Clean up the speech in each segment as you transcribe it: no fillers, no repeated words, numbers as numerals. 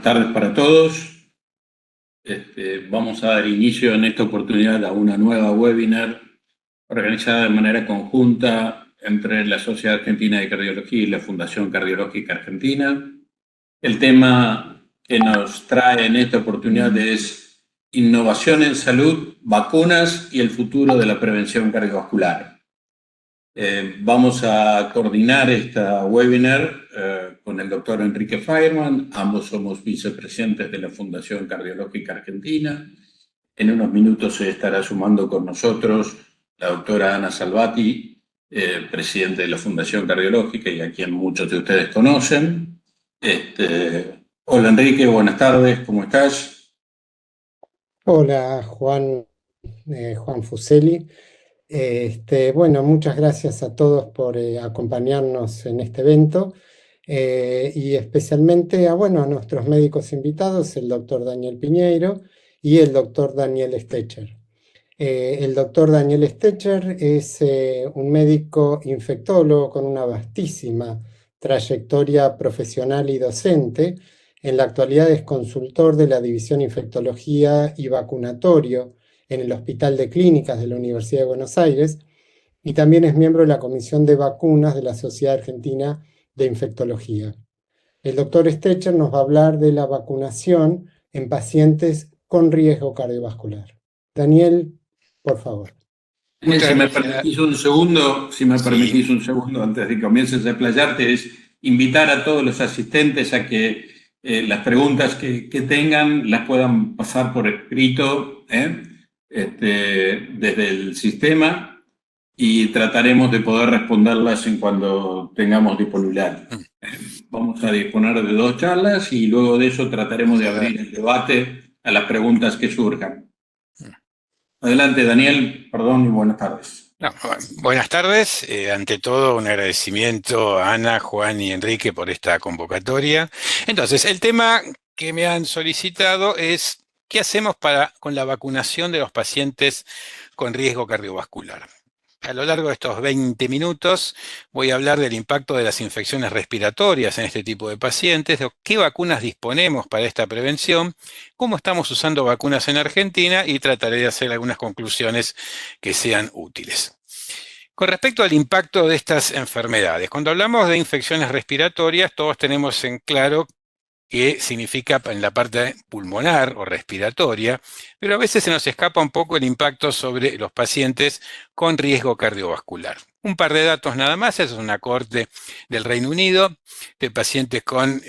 tardes para todos. Vamos a dar inicio en esta oportunidad a una nueva webinar organizada de manera conjunta entre la Sociedad Argentina de Cardiología y la Fundación Cardiológica Argentina. El tema que nos trae en esta oportunidad es innovación en salud, vacunas y el futuro de la prevención cardiovascular. Vamos a coordinar esta webinar con el doctor Enrique Feierman. Ambos somos vicepresidentes de la Fundación Cardiológica Argentina. En unos minutos se estará sumando con nosotros la doctora Ana Salvati, presidente de la Fundación Cardiológica y a quien muchos de ustedes conocen. Hola Enrique, buenas tardes, ¿cómo estás? Hola Juan Fuseli. Bueno, muchas gracias a todos por acompañarnos en este evento y especialmente a nuestros médicos invitados, el doctor Daniel Piñeiro y el doctor Daniel Stecher. El doctor Daniel Stecher es un médico infectólogo con una vastísima trayectoria profesional y docente. En la actualidad es consultor de la División Infectología y Vacunatorio en el Hospital de Clínicas de la Universidad de Buenos Aires y también es miembro de la Comisión de Vacunas de la Sociedad Argentina de Infectología. El doctor Stecher nos va a hablar de la vacunación en pacientes con riesgo cardiovascular. Daniel, por favor. Si me permitís un segundo, antes de que comiences a explayarte, es invitar a todos los asistentes a que las preguntas que tengan las puedan pasar por escrito desde el sistema y trataremos de poder responderlas en cuando tengamos disponibilidad. Vamos a disponer de 2 charlas y luego de eso trataremos de abrir el debate a las preguntas que surjan. Adelante, Daniel, perdón y buenas tardes. Buenas tardes. Ante todo, un agradecimiento a Ana, Juan y Enrique por esta convocatoria. Entonces, el tema que me han solicitado es ¿qué hacemos con la vacunación de los pacientes con riesgo cardiovascular? A lo largo de estos 20 minutos voy a hablar del impacto de las infecciones respiratorias en este tipo de pacientes, de qué vacunas disponemos para esta prevención, cómo estamos usando vacunas en Argentina y trataré de hacer algunas conclusiones que sean útiles. Con respecto al impacto de estas enfermedades, cuando hablamos de infecciones respiratorias, todos tenemos en claro qué significa en la parte pulmonar o respiratoria, pero a veces se nos escapa un poco el impacto sobre los pacientes con riesgo cardiovascular. Un par de datos nada más, es una cohorte del Reino Unido de pacientes con,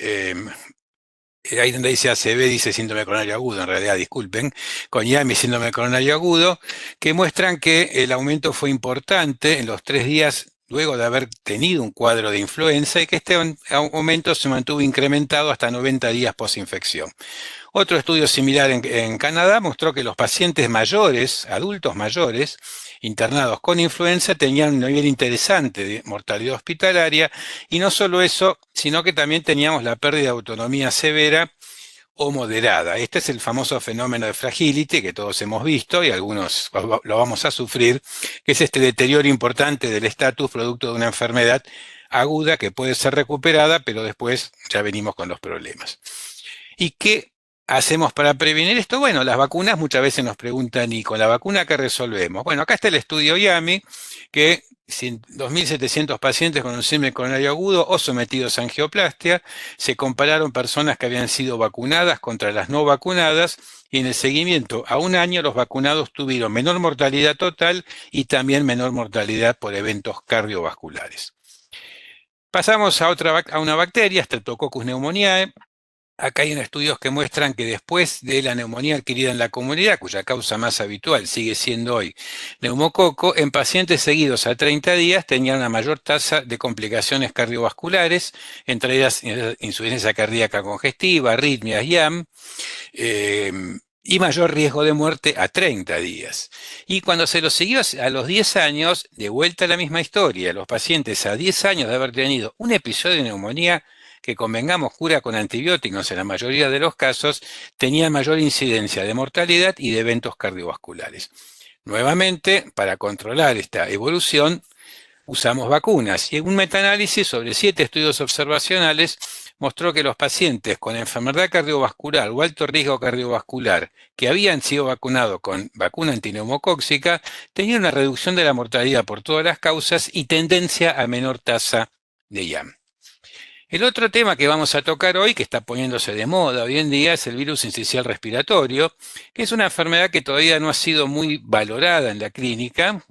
ahí donde dice ACV, dice síndrome coronario agudo, en realidad disculpen, con IAMI síndrome coronario agudo, que muestran que el aumento fue importante en los 3 días luego de haber tenido un cuadro de influenza y que este aumento se mantuvo incrementado hasta 90 días posinfección. Otro estudio similar en Canadá mostró que los pacientes mayores, adultos mayores, internados con influenza tenían un nivel interesante de mortalidad hospitalaria y no solo eso, sino que también teníamos la pérdida de autonomía severa o moderada. Este es el famoso fenómeno de fragility que todos hemos visto y algunos lo vamos a sufrir, que es este deterioro importante del estatus producto de una enfermedad aguda que puede ser recuperada, pero después ya venimos con los problemas. ¿Y qué hacemos para prevenir esto? Bueno, las vacunas muchas veces nos preguntan, ¿y con la vacuna qué resolvemos? Bueno, acá está el estudio IAMI, que 2.700 pacientes con un síndrome coronario agudo o sometidos a angioplastia, se compararon personas que habían sido vacunadas contra las no vacunadas y en el seguimiento a 1 año los vacunados tuvieron menor mortalidad total y también menor mortalidad por eventos cardiovasculares. Pasamos a una bacteria, Streptococcus pneumoniae. Acá hay estudios que muestran que después de la neumonía adquirida en la comunidad, cuya causa más habitual sigue siendo hoy neumococo, en pacientes seguidos a 30 días tenían una mayor tasa de complicaciones cardiovasculares, entre ellas insuficiencia cardíaca congestiva, arritmias, IAM, y mayor riesgo de muerte a 30 días. Y cuando se los siguió a los 10 años, de vuelta a la misma historia, los pacientes a 10 años de haber tenido un episodio de neumonía que convengamos cura con antibióticos en la mayoría de los casos, tenían mayor incidencia de mortalidad y de eventos cardiovasculares. Nuevamente, para controlar esta evolución, usamos vacunas. Y un metaanálisis sobre 7 estudios observacionales mostró que los pacientes con enfermedad cardiovascular o alto riesgo cardiovascular que habían sido vacunados con vacuna antineumocóxica tenían una reducción de la mortalidad por todas las causas y tendencia a menor tasa de IAM. El otro tema que vamos a tocar hoy, que está poniéndose de moda hoy en día, es el virus sincicial respiratorio, que es una enfermedad que todavía no ha sido muy valorada en la clínica.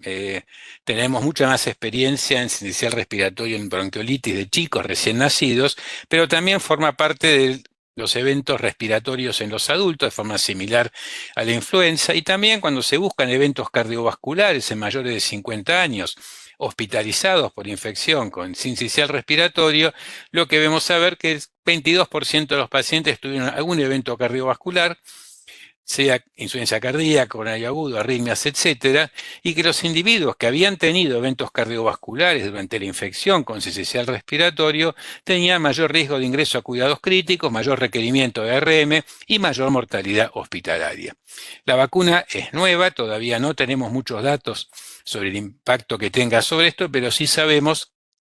Tenemos mucha más experiencia en sincicial respiratorio en bronquiolitis de chicos recién nacidos, pero también forma parte de los eventos respiratorios en los adultos de forma similar a la influenza, y también cuando se buscan eventos cardiovasculares en mayores de 50 años, hospitalizados por infección con sincicial respiratorio, lo que vemos saber que el 22% de los pacientes tuvieron algún evento cardiovascular, sea insuficiencia cardíaca, coronario agudo, arritmias, etcétera, y que los individuos que habían tenido eventos cardiovasculares durante la infección con sincicial respiratorio tenían mayor riesgo de ingreso a cuidados críticos, mayor requerimiento de ARM y mayor mortalidad hospitalaria. La vacuna es nueva, todavía no tenemos muchos datos sobre el impacto que tenga sobre esto, pero sí sabemos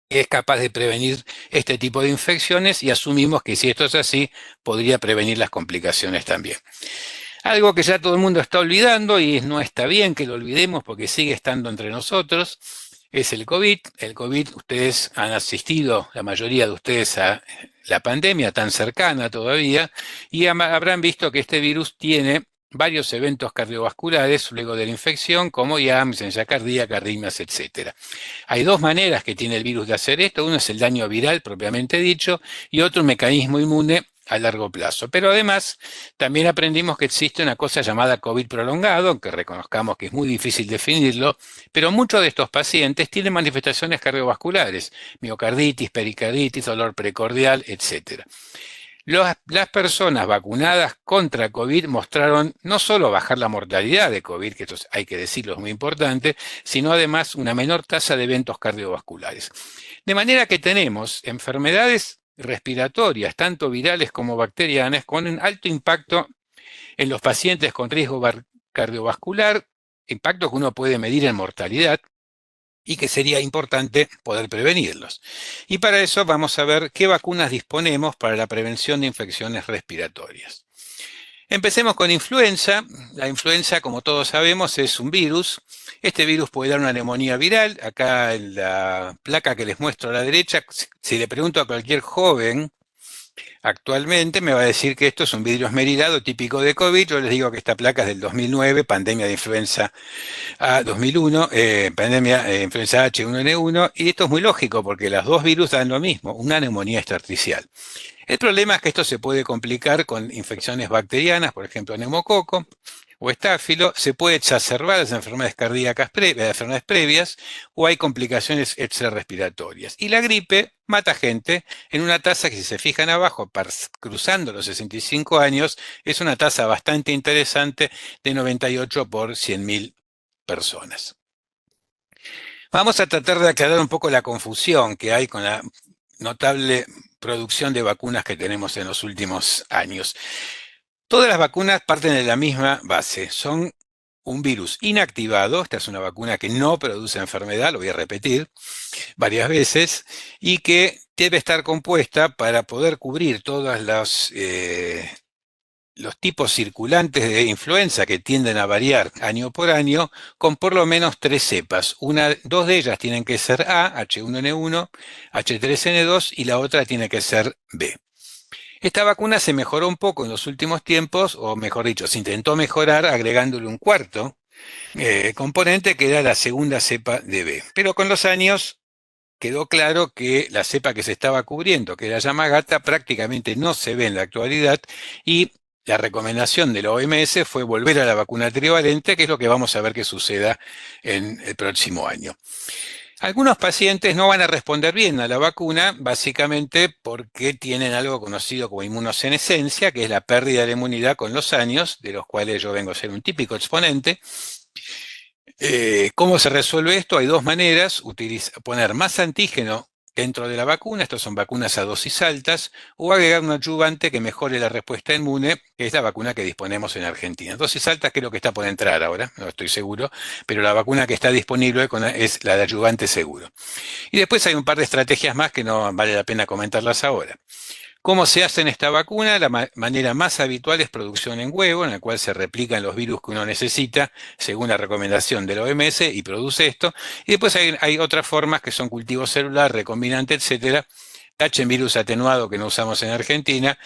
que es capaz de prevenir este tipo de infecciones y asumimos que si esto es así, podría prevenir las complicaciones también. Algo que ya todo el mundo está olvidando y no está bien que lo olvidemos porque sigue estando entre nosotros, es el COVID. El COVID, ustedes han asistido, la mayoría de ustedes, a la pandemia tan cercana todavía, y habrán visto que este virus tiene varios eventos cardiovasculares luego de la infección, como IAM, insuficiencia cardíaca, arritmias, etc. Hay dos maneras que tiene el virus de hacer esto. Uno es el daño viral propiamente dicho y otro un mecanismo inmune a largo plazo. Pero además también aprendimos que existe una cosa llamada COVID prolongado, aunque reconozcamos que es muy difícil definirlo, pero muchos de estos pacientes tienen manifestaciones cardiovasculares, miocarditis, pericarditis, dolor precordial, etc. Las personas vacunadas contra COVID mostraron no solo bajar la mortalidad de COVID, que esto hay que decirlo, es muy importante, sino además una menor tasa de eventos cardiovasculares. De manera que tenemos enfermedades respiratorias, tanto virales como bacterianas, con un alto impacto en los pacientes con riesgo cardiovascular, impacto que uno puede medir en mortalidad, y que sería importante poder prevenirlos. Y para eso vamos a ver qué vacunas disponemos para la prevención de infecciones respiratorias. Empecemos con influenza. La influenza, como todos sabemos, es un virus. Este virus puede dar una neumonía viral. Acá en la placa que les muestro a la derecha, si le pregunto a cualquier joven actualmente, me va a decir que esto es un vidrio esmerilado típico de COVID. Yo les digo que esta placa es del 2009, pandemia de influenza A 2001, pandemia de influenza H1N1, y esto es muy lógico porque los dos virus dan lo mismo, una neumonía intersticial. El problema es que esto se puede complicar con infecciones bacterianas, por ejemplo, neumococo o estáfilo, se puede exacerbar las enfermedades cardíacas enfermedades previas, o hay complicaciones extrarrespiratorias. Y la gripe mata gente en una tasa que, si se fijan abajo, cruzando los 65 años, es una tasa bastante interesante de 98 por 100.000 personas. Vamos a tratar de aclarar un poco la confusión que hay con la notable producción de vacunas que tenemos en los últimos años. Todas las vacunas parten de la misma base, son un virus inactivado. Esta es una vacuna que no produce enfermedad, lo voy a repetir varias veces, y que debe estar compuesta para poder cubrir todas los tipos circulantes de influenza que tienden a variar año por año, con por lo menos 3 cepas. Dos de ellas tienen que ser A, H1N1, H3N2, y la otra tiene que ser B. Esta vacuna se mejoró un poco en los últimos tiempos, o mejor dicho, se intentó mejorar agregándole un cuarto componente, que era la segunda cepa de B. Pero con los años quedó claro que la cepa que se estaba cubriendo, que era Yamagata, prácticamente no se ve en la actualidad, y la recomendación de la OMS fue volver a la vacuna trivalente, que es lo que vamos a ver que suceda en el próximo año. Algunos pacientes no van a responder bien a la vacuna, básicamente porque tienen algo conocido como inmunosenescencia, que es la pérdida de la inmunidad con los años, de los cuales yo vengo a ser un típico exponente. ¿Cómo se resuelve esto? Hay dos maneras: poner más antígeno dentro de la vacuna, estas son vacunas a dosis altas, o agregar un adyuvante que mejore la respuesta inmune, que es la vacuna que disponemos en Argentina. Dosis altas creo que está por entrar ahora, no estoy seguro, pero la vacuna que está disponible es la de adyuvante seguro. Y después hay un par de estrategias más que no vale la pena comentarlas ahora. ¿Cómo se hace en esta vacuna? La manera más habitual es producción en huevo, en la cual se replican los virus que uno necesita, según la recomendación del OMS, y produce esto. Y después hay otras formas que son cultivo celular, recombinante, etcétera. En virus atenuado que no usamos en Argentina.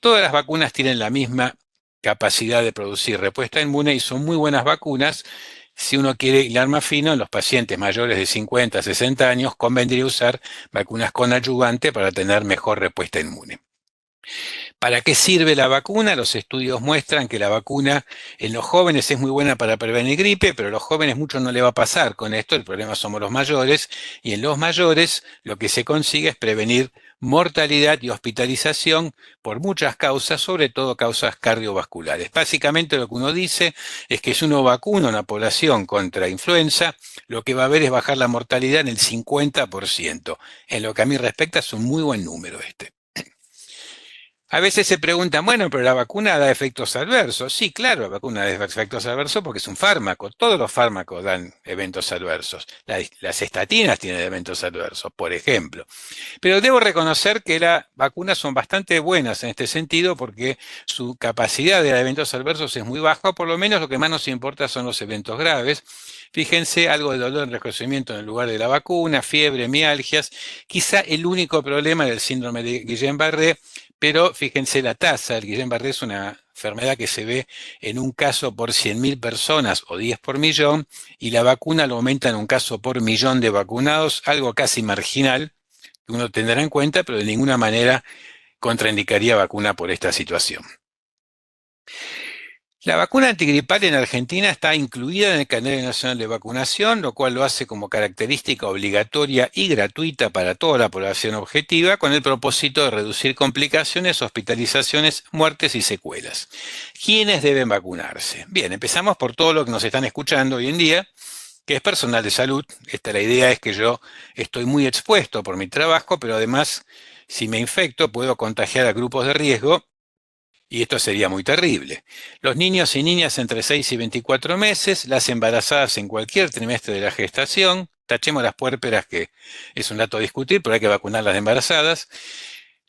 Todas las vacunas tienen la misma capacidad de producir respuesta inmune y son muy buenas vacunas. Si uno quiere hilar más fino, en los pacientes mayores de 50 a 60 años convendría usar vacunas con adyuvante para tener mejor respuesta inmune. ¿Para qué sirve la vacuna? Los estudios muestran que la vacuna en los jóvenes es muy buena para prevenir gripe, pero a los jóvenes mucho no le va a pasar con esto, el problema somos los mayores, y en los mayores lo que se consigue es prevenir mortalidad y hospitalización por muchas causas, sobre todo causas cardiovasculares. Básicamente lo que uno dice es que si uno vacuna a una población contra influenza, lo que va a haber es bajar la mortalidad en el 50%. En lo que a mí respecta es un muy buen número este. A veces se preguntan, bueno, pero la vacuna da efectos adversos. Sí, claro, la vacuna da efectos adversos porque es un fármaco. Todos los fármacos dan eventos adversos. Las estatinas tienen eventos adversos, por ejemplo. Pero debo reconocer que las vacunas son bastante buenas en este sentido porque su capacidad de dar eventos adversos es muy baja, o por lo menos lo que más nos importa son los eventos graves. Fíjense, algo de dolor, enrojecimiento en el lugar de la vacuna, fiebre, mialgias. Quizá el único problema del síndrome de Guillain-Barré, pero fíjense la tasa, el Guillain-Barré es una enfermedad que se ve en un caso por 100.000 personas o 10 por millón, y la vacuna lo aumenta en un caso por millón de vacunados, algo casi marginal, que uno tendrá en cuenta, pero de ninguna manera contraindicaría vacuna por esta situación. La vacuna antigripal en Argentina está incluida en el Calendario Nacional de Vacunación, lo cual lo hace como característica obligatoria y gratuita para toda la población objetiva, con el propósito de reducir complicaciones, hospitalizaciones, muertes y secuelas. ¿Quiénes deben vacunarse? Bien, empezamos por todo lo que nos están escuchando hoy en día, que es personal de salud. La idea es que yo estoy muy expuesto por mi trabajo, pero además, si me infecto, puedo contagiar a grupos de riesgo, y esto sería muy terrible. Los niños y niñas entre 6 y 24 meses, las embarazadas en cualquier trimestre de la gestación, tachemos las puérperas, que es un dato a discutir, pero hay que vacunar las embarazadas.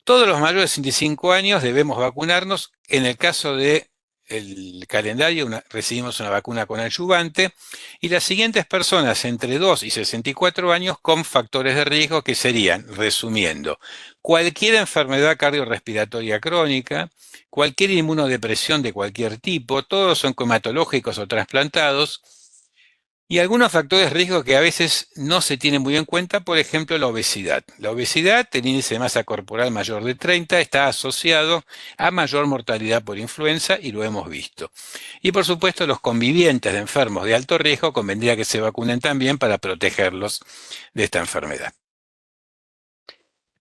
Todos los mayores de 65 años debemos vacunarnos. En el caso de el calendario, recibimos una vacuna con adyuvante, y las siguientes personas entre 2 y 64 años con factores de riesgo, que serían, resumiendo, cualquier enfermedad cardiorrespiratoria crónica, cualquier inmunodepresión de cualquier tipo, todos son hematológicos o trasplantados, y algunos factores de riesgo que a veces no se tienen muy en cuenta, por ejemplo, la obesidad. La obesidad, el índice de masa corporal mayor de 30, está asociado a mayor mortalidad por influenza, y lo hemos visto. Y por supuesto, los convivientes de enfermos de alto riesgo convendría que se vacunen también para protegerlos de esta enfermedad.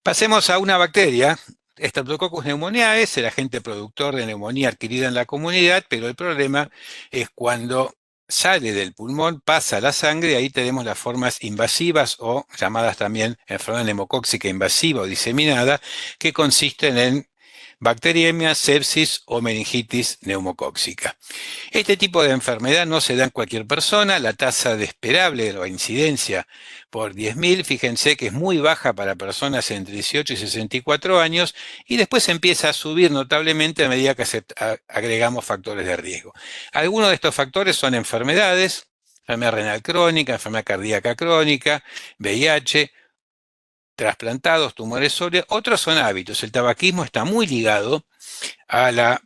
Pasemos a una bacteria. Streptococcus pneumoniae es el agente productor de neumonía adquirida en la comunidad, pero el problema es cuando sale del pulmón, pasa a la sangre, ahí tenemos las formas invasivas, o llamadas también enfermedad neumocóxica invasiva o diseminada, que consisten en bacteriemia, sepsis o meningitis neumocóxica. Este tipo de enfermedad no se da en cualquier persona. La tasa de esperable o incidencia por 10.000, fíjense que es muy baja para personas entre 18 y 64 años, y después empieza a subir notablemente a medida que agregamos factores de riesgo. Algunos de estos factores son enfermedades, enfermedad renal crónica, enfermedad cardíaca crónica, VIH, trasplantados, tumores sólidos. Otros son hábitos. El tabaquismo está muy ligado a la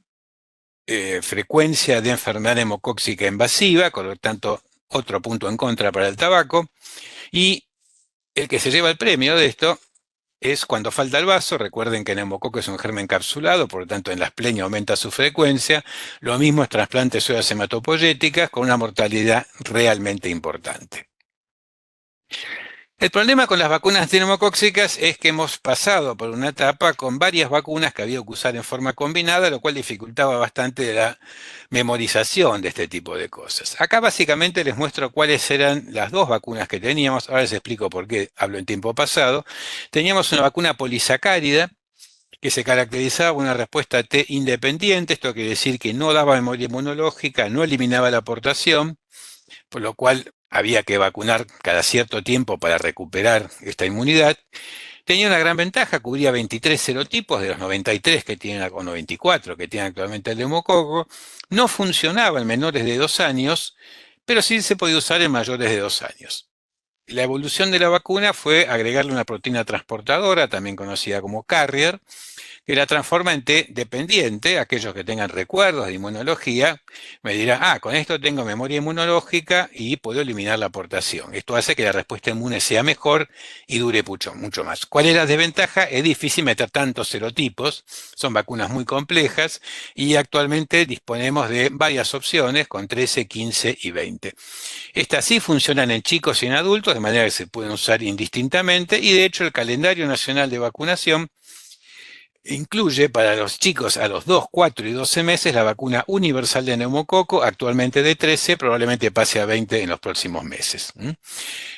frecuencia de enfermedad neumocóxica invasiva, con lo tanto, otro punto en contra para el tabaco. Y el que se lleva el premio de esto es cuando falta el vaso. Recuerden que el neumococo es un germen encapsulado, por lo tanto en la esplenia aumenta su frecuencia. Lo mismo es trasplantes de células hematopoyéticas, con una mortalidad realmente importante. El problema con las vacunas neumocóxicas es que hemos pasado por una etapa con varias vacunas que había que usar en forma combinada, lo cual dificultaba bastante la memorización de este tipo de cosas. Acá básicamente les muestro cuáles eran las dos vacunas que teníamos. Ahora les explico por qué hablo en tiempo pasado. Teníamos una vacuna polisacárida que se caracterizaba por una respuesta T independiente. Esto quiere decir que no daba memoria inmunológica, no eliminaba la aportación, por lo cual había que vacunar cada cierto tiempo para recuperar esta inmunidad. Tenía una gran ventaja, cubría 23 serotipos de los 93 que tienen, o 94 que tiene actualmente el neumococo. No funcionaba en menores de 2 años, pero sí se podía usar en mayores de 2 años. La evolución de la vacuna fue agregarle una proteína transportadora, también conocida como carrier, que la transforma en T dependiente. Aquellos que tengan recuerdos de inmunología me dirán, con esto tengo memoria inmunológica y puedo eliminar la aportación. Esto hace que la respuesta inmune sea mejor y dure mucho más. ¿Cuál es la desventaja? Es difícil meter tantos serotipos, son vacunas muy complejas y actualmente disponemos de varias opciones con 13, 15 y 20. Estas sí funcionan en chicos y en adultos, de manera que se pueden usar indistintamente, y de hecho el calendario nacional de vacunación incluye para los chicos a los 2, 4 y 12 meses la vacuna universal de neumococo, actualmente de 13, probablemente pase a 20 en los próximos meses.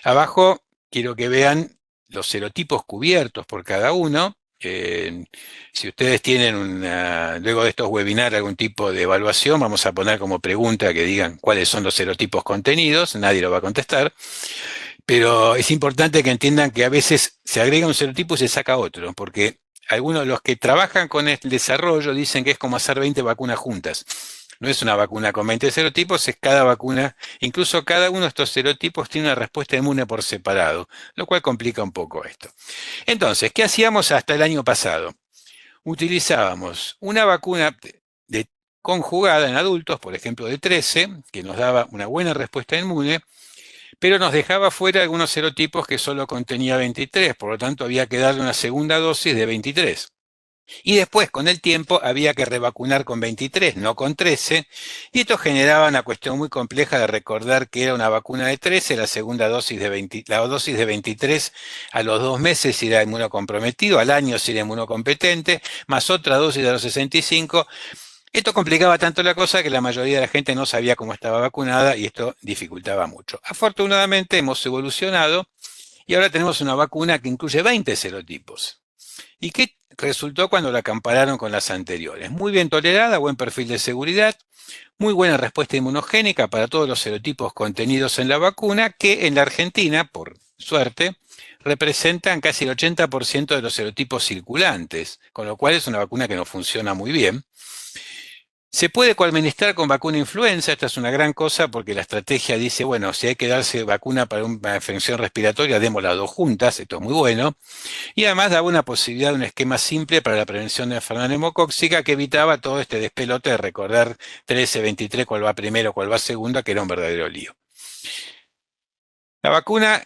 Abajo quiero que vean los serotipos cubiertos por cada uno. Si ustedes tienen luego de estos webinars algún tipo de evaluación, vamos a poner como pregunta que digan cuáles son los serotipos contenidos, nadie lo va a contestar. Pero es importante que entiendan que a veces se agrega un serotipo y se saca otro, porque algunos de los que trabajan con el desarrollo dicen que es como hacer 20 vacunas juntas. No es una vacuna con 20 serotipos, es cada vacuna, incluso cada uno de estos serotipos tiene una respuesta inmune por separado, lo cual complica un poco esto. Entonces, ¿qué hacíamos hasta el año pasado? Utilizábamos una vacuna conjugada en adultos, por ejemplo de 13, que nos daba una buena respuesta inmune, pero nos dejaba fuera algunos serotipos que solo contenía 23, por lo tanto había que darle una segunda dosis de 23. Y después, con el tiempo, había que revacunar con 23, no con 13, y esto generaba una cuestión muy compleja de recordar que era una vacuna de 13, la segunda dosis la dosis de 23 a los 2 meses si era inmunocomprometido, al año si era inmunocompetente, más otra dosis a los 65. Esto complicaba tanto la cosa que la mayoría de la gente no sabía cómo estaba vacunada y esto dificultaba mucho. Afortunadamente hemos evolucionado y ahora tenemos una vacuna que incluye 20 serotipos. ¿Y qué resultó cuando la compararon con las anteriores? Muy bien tolerada, buen perfil de seguridad, muy buena respuesta inmunogénica para todos los serotipos contenidos en la vacuna, que en la Argentina, por suerte, representan casi el 80% de los serotipos circulantes, con lo cual es una vacuna que no funciona muy bien. Se puede coadministrar con vacuna influenza. Esta es una gran cosa porque la estrategia dice, bueno, si hay que darse vacuna para una infección respiratoria, demos las dos juntas, esto es muy bueno. Y además daba una posibilidad de un esquema simple para la prevención de enfermedad neumocóxica que evitaba todo este despelote de recordar 13, 23, cuál va primero, cuál va segunda, que era un verdadero lío. La vacuna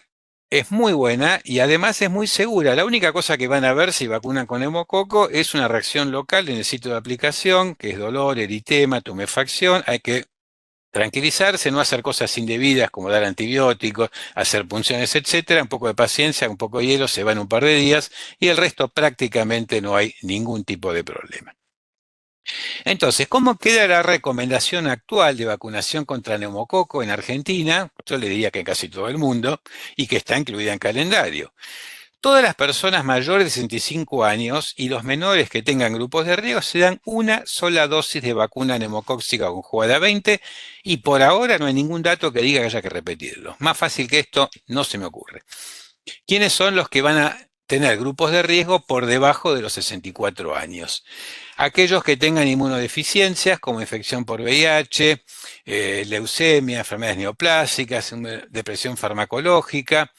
es muy buena y además es muy segura. La única cosa que van a ver si vacunan con neumococo es una reacción local en el sitio de aplicación, que es dolor, eritema, tumefacción. Hay que tranquilizarse, no hacer cosas indebidas como dar antibióticos, hacer punciones, etcétera. Un poco de paciencia, un poco de hielo, se va en un par de días y el resto prácticamente no hay ningún tipo de problema. Entonces, ¿cómo queda la recomendación actual de vacunación contra neumococo en Argentina? Yo le diría que en casi todo el mundo, y que está incluida en calendario. Todas las personas mayores de 65 años y los menores que tengan grupos de riesgo se dan una sola dosis de vacuna neumocóxica conjugada 20 y por ahora no hay ningún dato que diga que haya que repetirlo. Más fácil que esto no se me ocurre. ¿Quiénes son los que van a tener grupos de riesgo por debajo de los 64 años? Aquellos que tengan inmunodeficiencias como infección por VIH, leucemia, enfermedades neoplásicas, depresión farmacológica.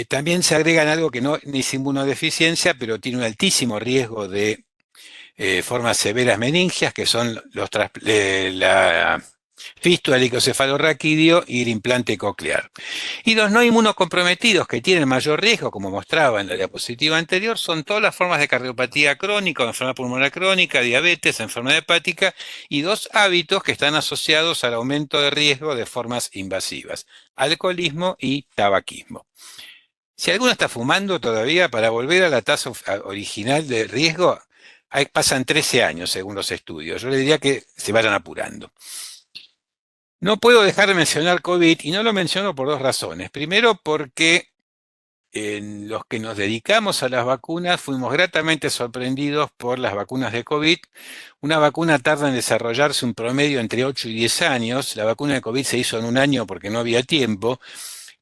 También se agregan algo que no es inmunodeficiencia, pero tiene un altísimo riesgo de formas severas meningias, que son la fístula licocefalorraquídeo y el implante coclear. Y los no inmunocomprometidos que tienen mayor riesgo, como mostraba en la diapositiva anterior, son todas las formas de cardiopatía crónica, enfermedad pulmonar crónica, diabetes, enfermedad hepática y dos hábitos que están asociados al aumento de riesgo de formas invasivas: alcoholismo y tabaquismo. Si alguno está fumando todavía, para volver a la tasa original de riesgo, pasan 13 años según los estudios. Yo le diría que se vayan apurando. No puedo dejar de mencionar COVID y no lo menciono por dos razones. Primero, porque en los que nos dedicamos a las vacunas fuimos gratamente sorprendidos por las vacunas de COVID. Una vacuna tarda en desarrollarse un promedio entre 8 y 10 años. La vacuna de COVID se hizo en un año porque no había tiempo.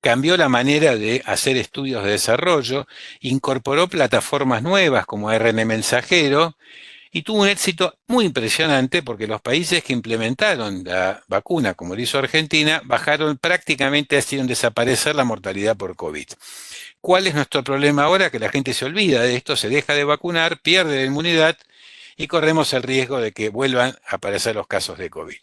Cambió la manera de hacer estudios de desarrollo, incorporó plataformas nuevas como ARN mensajero y tuvo un éxito muy impresionante porque los países que implementaron la vacuna, como lo hizo Argentina, bajaron prácticamente, hicieron desaparecer la mortalidad por COVID. ¿Cuál es nuestro problema ahora? Que la gente se olvida de esto, se deja de vacunar, pierde la inmunidad y corremos el riesgo de que vuelvan a aparecer los casos de COVID.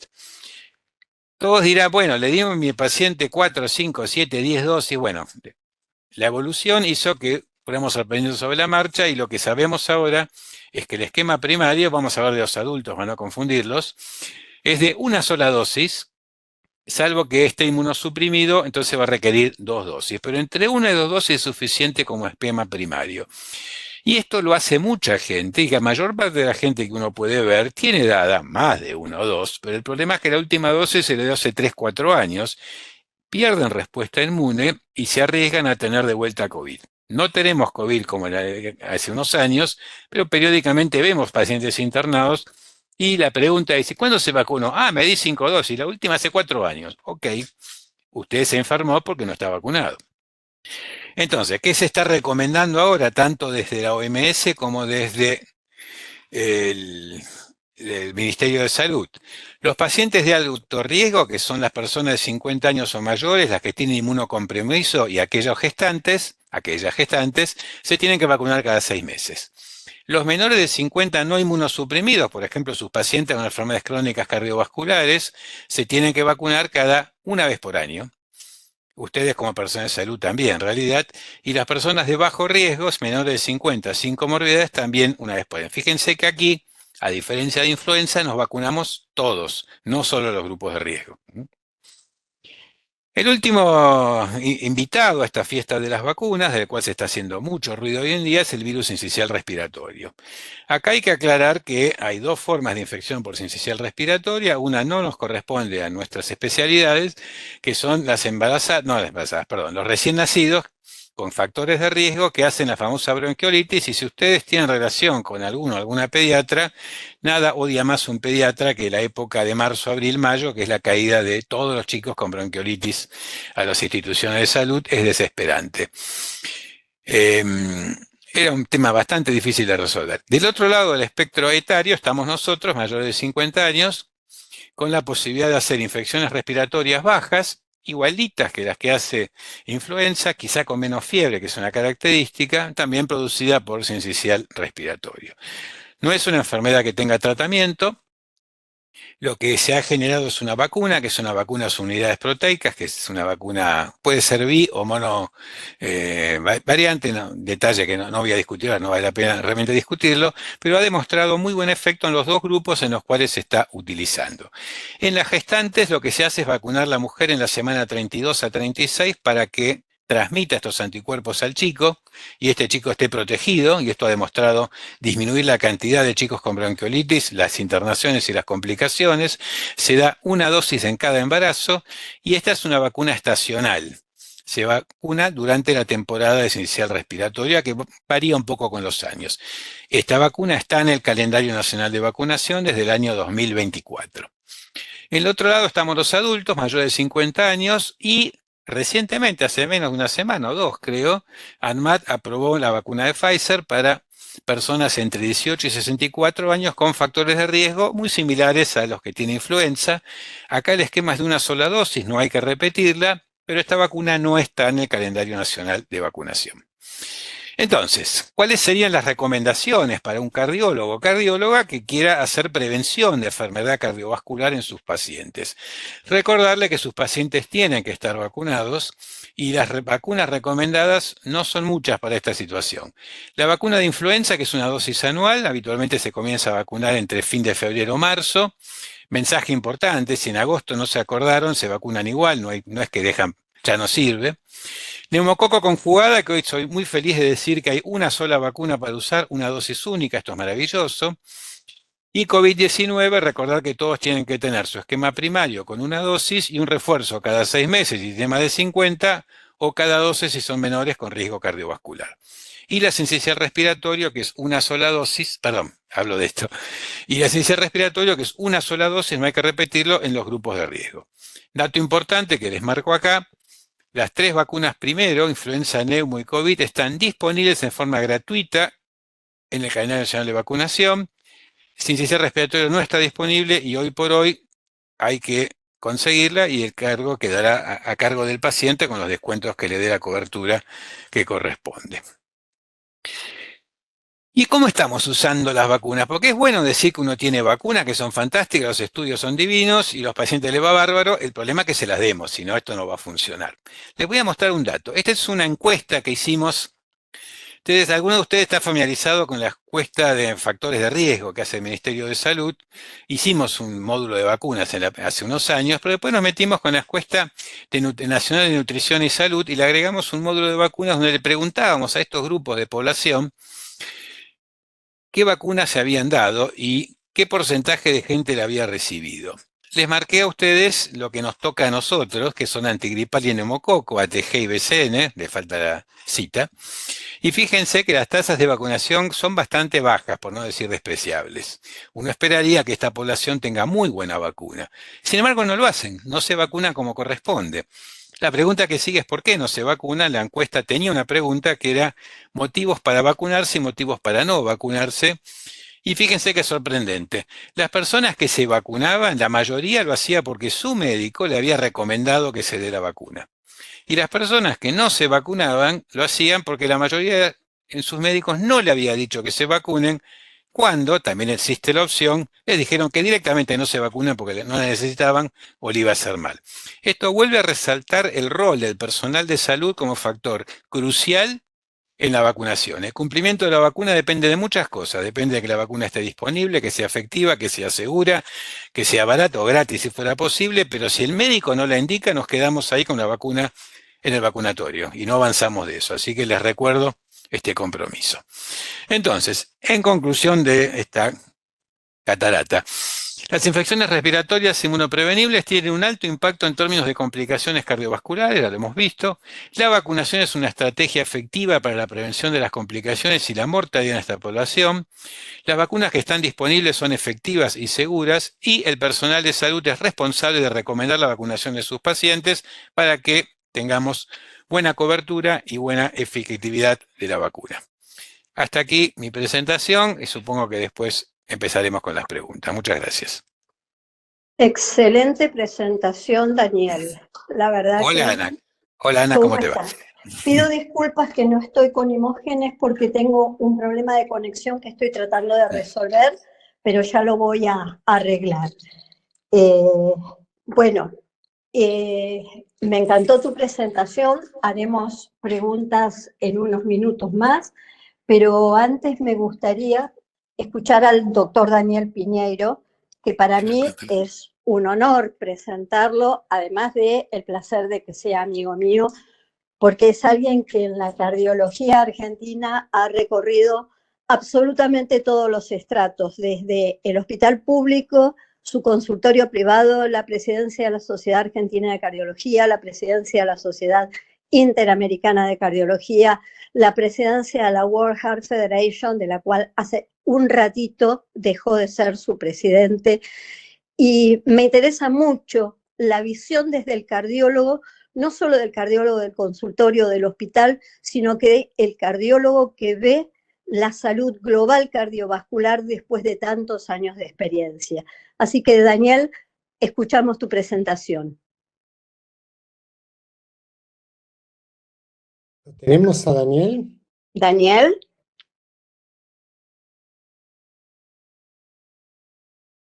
Todos dirán, bueno, le dimos a mi paciente 4, 5, 7, 10 dosis. Bueno, la evolución hizo que fuéramos aprendiendo sobre la marcha y lo que sabemos ahora es que el esquema primario, vamos a ver de los adultos para no confundirlos, es de una sola dosis, salvo que esté inmunosuprimido, entonces va a requerir 2 dosis. Pero entre 1 y 2 dosis es suficiente como esquema primario. Y esto lo hace mucha gente, y la mayor parte de la gente que uno puede ver tiene dada más de 1 o 2, pero el problema es que la última dosis se le dio hace 3, 4 años, pierden respuesta inmune y se arriesgan a tener de vuelta COVID. No tenemos COVID como hace unos años, pero periódicamente vemos pacientes internados y la pregunta es, ¿cuándo se vacunó? Ah, me di 5 dosis, la última hace 4 años. Ok, usted se enfermó porque no está vacunado. Entonces, ¿qué se está recomendando ahora, tanto desde la OMS como desde el Ministerio de Salud? Los pacientes de alto riesgo, que son las personas de 50 años o mayores, las que tienen inmunocompromiso y aquellas gestantes, se tienen que vacunar cada 6 meses. Los menores de 50 no inmunosuprimidos, por ejemplo, sus pacientes con enfermedades crónicas cardiovasculares, se tienen que vacunar cada 1 vez por año. Ustedes como personas de salud también, en realidad, y las personas de bajo riesgo, menores de 50, sin comorbilidades, también 1 vez por año. Fíjense que aquí, a diferencia de influenza, nos vacunamos todos, no solo los grupos de riesgo. El último invitado a esta fiesta de las vacunas, del cual se está haciendo mucho ruido hoy en día, es el virus sincicial respiratorio. Acá hay que aclarar que hay 2 formas de infección por sincicial respiratoria. Una no nos corresponde a nuestras especialidades, que son los recién nacidos con factores de riesgo que hacen la famosa bronquiolitis, y si ustedes tienen relación con alguna pediatra, nada odia más un pediatra que la época de marzo, abril, mayo, que es la caída de todos los chicos con bronquiolitis a las instituciones de salud, es desesperante. Era un tema bastante difícil de resolver. Del otro lado del espectro etario estamos nosotros, mayores de 50 años, con la posibilidad de hacer infecciones respiratorias bajas, igualitas que las que hace influenza, quizá con menos fiebre, que es una característica, también producida por sincicial respiratorio. No es una enfermedad que tenga tratamiento. Lo que se ha generado es una vacuna, que es una vacuna a unidades proteicas, que es una vacuna, puede ser bi o mono variante, detalle que no voy a discutir, no vale la pena realmente discutirlo, pero ha demostrado muy buen efecto en los 2 grupos en los cuales se está utilizando. En las gestantes lo que se hace es vacunar a la mujer en la semana 32 a 36 para que transmita estos anticuerpos al chico y este chico esté protegido, y esto ha demostrado disminuir la cantidad de chicos con bronquiolitis, las internaciones y las complicaciones. Se da 1 dosis en cada embarazo y esta es una vacuna estacional. Se vacuna durante la temporada de sincicial respiratoria, que varía un poco con los años. Esta vacuna está en el calendario nacional de vacunación desde el año 2024. En el otro lado estamos los adultos mayores de 50 años y recientemente, hace menos de una semana o 2, creo, ANMAT aprobó la vacuna de Pfizer para personas entre 18 y 64 años con factores de riesgo muy similares a los que tiene influenza. Acá el esquema es de 1 sola dosis, no hay que repetirla, pero esta vacuna no está en el calendario nacional de vacunación. Entonces, ¿cuáles serían las recomendaciones para un cardiólogo o cardióloga que quiera hacer prevención de enfermedad cardiovascular en sus pacientes? Recordarle que sus pacientes tienen que estar vacunados y las vacunas recomendadas no son muchas para esta situación. La vacuna de influenza, que es una dosis anual, habitualmente se comienza a vacunar entre fin de febrero o marzo. Mensaje importante, si en agosto no se acordaron, se vacunan igual, no es que dejan ya no sirve. Neumococo conjugada, que hoy soy muy feliz de decir que hay una sola vacuna para usar, una dosis única, esto es maravilloso. Y COVID-19, recordar que todos tienen que tener su esquema primario con una dosis y un refuerzo cada 6 meses si tiene más de 50 o cada 12 si son menores con riesgo cardiovascular. Y la sincicial respiratorio, que es una sola dosis, perdón, hablo de esto, y la sincicial respiratorio, que es una sola dosis, no hay que repetirlo en los grupos de riesgo. Dato importante que les marco acá, las 3 vacunas primero, influenza, neumo y COVID, están disponibles en forma gratuita en el calendario nacional de vacunación. Sincicial respiratorio no está disponible y hoy por hoy hay que conseguirla y el cargo quedará a cargo del paciente con los descuentos que le dé la cobertura que corresponde. ¿Y cómo estamos usando las vacunas? Porque es bueno decir que uno tiene vacunas que son fantásticas, los estudios son divinos y los pacientes les va bárbaro. El problema es que se las demos, si no esto no va a funcionar. Les voy a mostrar un dato. Esta es una encuesta que hicimos. ¿Alguno de ustedes está familiarizado con la encuesta de factores de riesgo que hace el Ministerio de Salud? Hicimos un módulo de vacunas hace unos años, pero después nos metimos con la encuesta nacional de nutrición y salud y le agregamos un módulo de vacunas donde le preguntábamos a estos grupos de población qué vacunas se habían dado y qué porcentaje de gente la había recibido. Les marqué a ustedes lo que nos toca a nosotros, que son antigripal y neumococo, ATG y BCN, le falta la cita. Y fíjense que las tasas de vacunación son bastante bajas, por no decir despreciables. Uno esperaría que esta población tenga muy buena vacuna. Sin embargo, no lo hacen, no se vacunan como corresponde. La pregunta que sigue es ¿por qué no se vacuna? La encuesta tenía una pregunta que era motivos para vacunarse y motivos para no vacunarse. Y fíjense que es sorprendente. Las personas que se vacunaban, la mayoría lo hacía porque su médico le había recomendado que se dé la vacuna. Y las personas que no se vacunaban lo hacían porque la mayoría en sus médicos no le había dicho que se vacunen, cuando también existe la opción, les dijeron que directamente no se vacunen porque no la necesitaban o le iba a hacer mal. Esto vuelve a resaltar el rol del personal de salud como factor crucial en la vacunación. El cumplimiento de la vacuna depende de muchas cosas. Depende de que la vacuna esté disponible, que sea efectiva, que sea segura, que sea barata o gratis si fuera posible, pero si el médico no la indica, nos quedamos ahí con la vacuna en el vacunatorio y no avanzamos de eso. Así que les recuerdo este compromiso. Entonces, en conclusión de esta catarata, las infecciones respiratorias inmunoprevenibles tienen un alto impacto en términos de complicaciones cardiovasculares, ya lo hemos visto. La vacunación es una estrategia efectiva para la prevención de las complicaciones y la mortalidad en esta población. Las vacunas que están disponibles son efectivas y seguras y el personal de salud es responsable de recomendar la vacunación de sus pacientes para que tengamos buena cobertura y buena efectividad de la vacuna. Hasta aquí mi presentación y supongo que después empezaremos con las preguntas. Muchas gracias. Excelente presentación, Daniel. La verdad Hola, que... Ana. Hola, Ana, ¿cómo te va? estás? Pido disculpas que no estoy con Imógenes porque tengo un problema de conexión que estoy tratando de resolver, pero ya lo voy a arreglar. Bueno, me encantó tu presentación. Haremos preguntas en unos minutos más, pero antes me gustaría escuchar al doctor Daniel Piñeiro, que para mí es un honor presentarlo, además de el placer de que sea amigo mío, porque es alguien que en la cardiología argentina ha recorrido absolutamente todos los estratos, desde el hospital público, su consultorio privado, la presidencia de la Sociedad Argentina de Cardiología, la presidencia de la Sociedad Interamericana de Cardiología, la presidencia de la World Heart Federation, de la cual hace un ratito dejó de ser su presidente. Y me interesa mucho la visión desde el cardiólogo, no solo del cardiólogo del consultorio del hospital, sino que el cardiólogo que ve la salud global cardiovascular después de tantos años de experiencia. Así que, Daniel, escuchamos tu presentación. ¿Tenemos a Daniel? Daniel.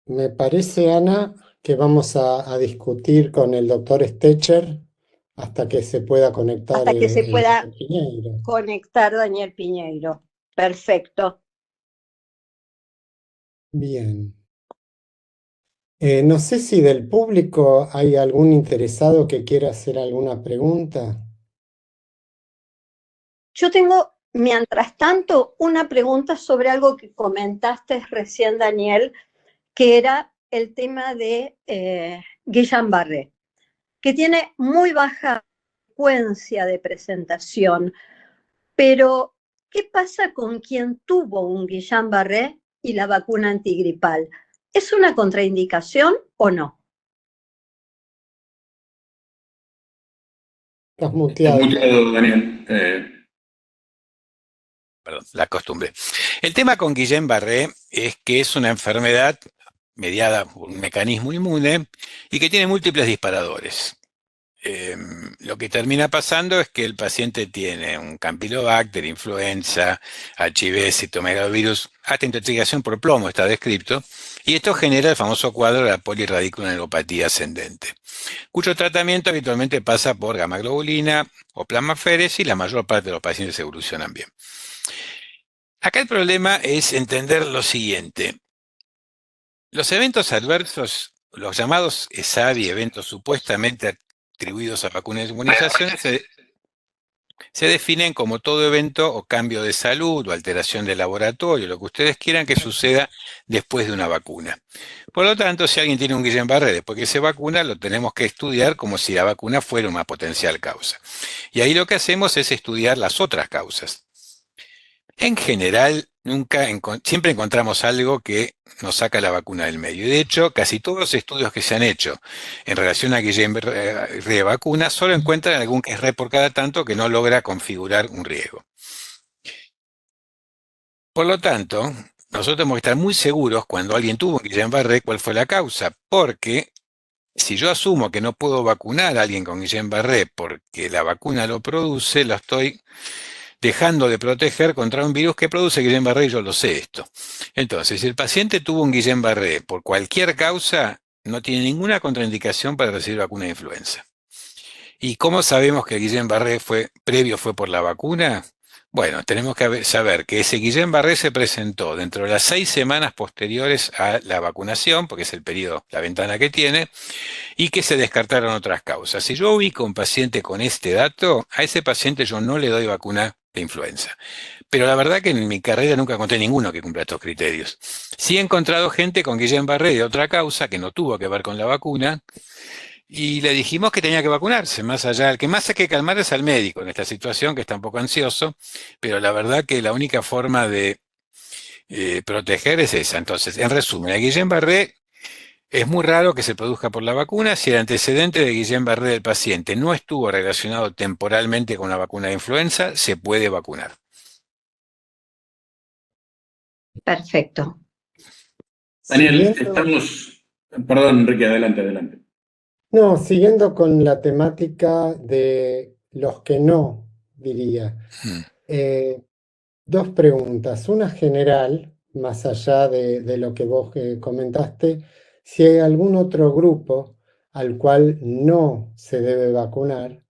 Me parece, Ana, que vamos a discutir con el doctor Stecher hasta que se pueda conectar hasta que se pueda Piñeiro. Conectar Daniel Piñeiro. Perfecto. Bien. No sé si del público hay algún interesado que quiera hacer alguna pregunta. Yo tengo, mientras tanto, una pregunta sobre algo que comentaste recién, Daniel, que era el tema de Guillain-Barré, que tiene muy baja frecuencia de presentación, pero ¿qué pasa con quien tuvo un Guillain-Barré y la vacuna antigripal? ¿Es una contraindicación o no? Estás Estás muteado. muteado, Daniel. Perdón, la costumbre. El tema con Guillain-Barré es que es una enfermedad mediada por un mecanismo inmune y que tiene múltiples disparadores. Lo que termina pasando es que el paciente tiene un Campylobacter, influenza, HIV, citomegalovirus, hasta intoxicación por plomo está descrito, y esto genera el famoso cuadro de la polirradiculoneuropatía ascendente, cuyo tratamiento habitualmente pasa por gamma-globulina o plasmaférez y la mayor parte de los pacientes evolucionan bien. Acá el problema es entender lo siguiente. Los eventos adversos, los llamados ESAVI, eventos supuestamente atribuidos a vacunas de inmunizaciones, se definen como todo evento o cambio de salud o alteración de laboratorio, lo que ustedes quieran que suceda después de una vacuna. Por lo tanto, si alguien tiene un Guillain-Barré después que se vacuna, lo tenemos que estudiar como si la vacuna fuera una potencial causa. Y ahí lo que hacemos es estudiar las otras causas. En general, siempre encontramos algo que nos saca la vacuna del medio. Y de hecho, casi todos los estudios que se han hecho en relación a Guillain-Barré vacuna solo encuentran algún que es re por cada tanto que no logra configurar un riesgo. Por lo tanto, nosotros tenemos que estar muy seguros cuando alguien tuvo un Guillain-Barré cuál fue la causa, porque si yo asumo que no puedo vacunar a alguien con Guillain-Barré porque la vacuna lo produce, lo estoy dejando de proteger contra un virus que produce Guillain-Barré, y yo lo sé esto. Entonces, si el paciente tuvo un Guillain-Barré por cualquier causa, no tiene ninguna contraindicación para recibir vacuna de influenza. ¿Y cómo sabemos que el Guillain-Barré fue por la vacuna? Bueno, tenemos que saber que ese Guillain-Barré se presentó dentro de las 6 semanas posteriores a la vacunación, porque es el periodo, la ventana que tiene, y que se descartaron otras causas. Si yo ubico un paciente con este dato, a ese paciente yo no le doy vacuna de influenza. Pero la verdad que en mi carrera nunca encontré ninguno que cumpla estos criterios. Sí he encontrado gente con Guillain-Barré de otra causa que no tuvo que ver con la vacuna y le dijimos que tenía que vacunarse. Más allá, el que más hay que calmar es al médico en esta situación, que está un poco ansioso, pero la verdad que la única forma de proteger es esa. Entonces, en resumen, el Guillain-Barré es muy raro que se produzca por la vacuna si el antecedente de Guillain-Barré del paciente no estuvo relacionado temporalmente con la vacuna de influenza, se puede vacunar. Perfecto. Daniel, Siguiendo, Perdón, Enrique, adelante. no, siguiendo con la temática de los que no, diría. Mm. Dos preguntas. Una general, más allá de lo que vos comentaste, si hay algún otro grupo al cual no se debe vacunar.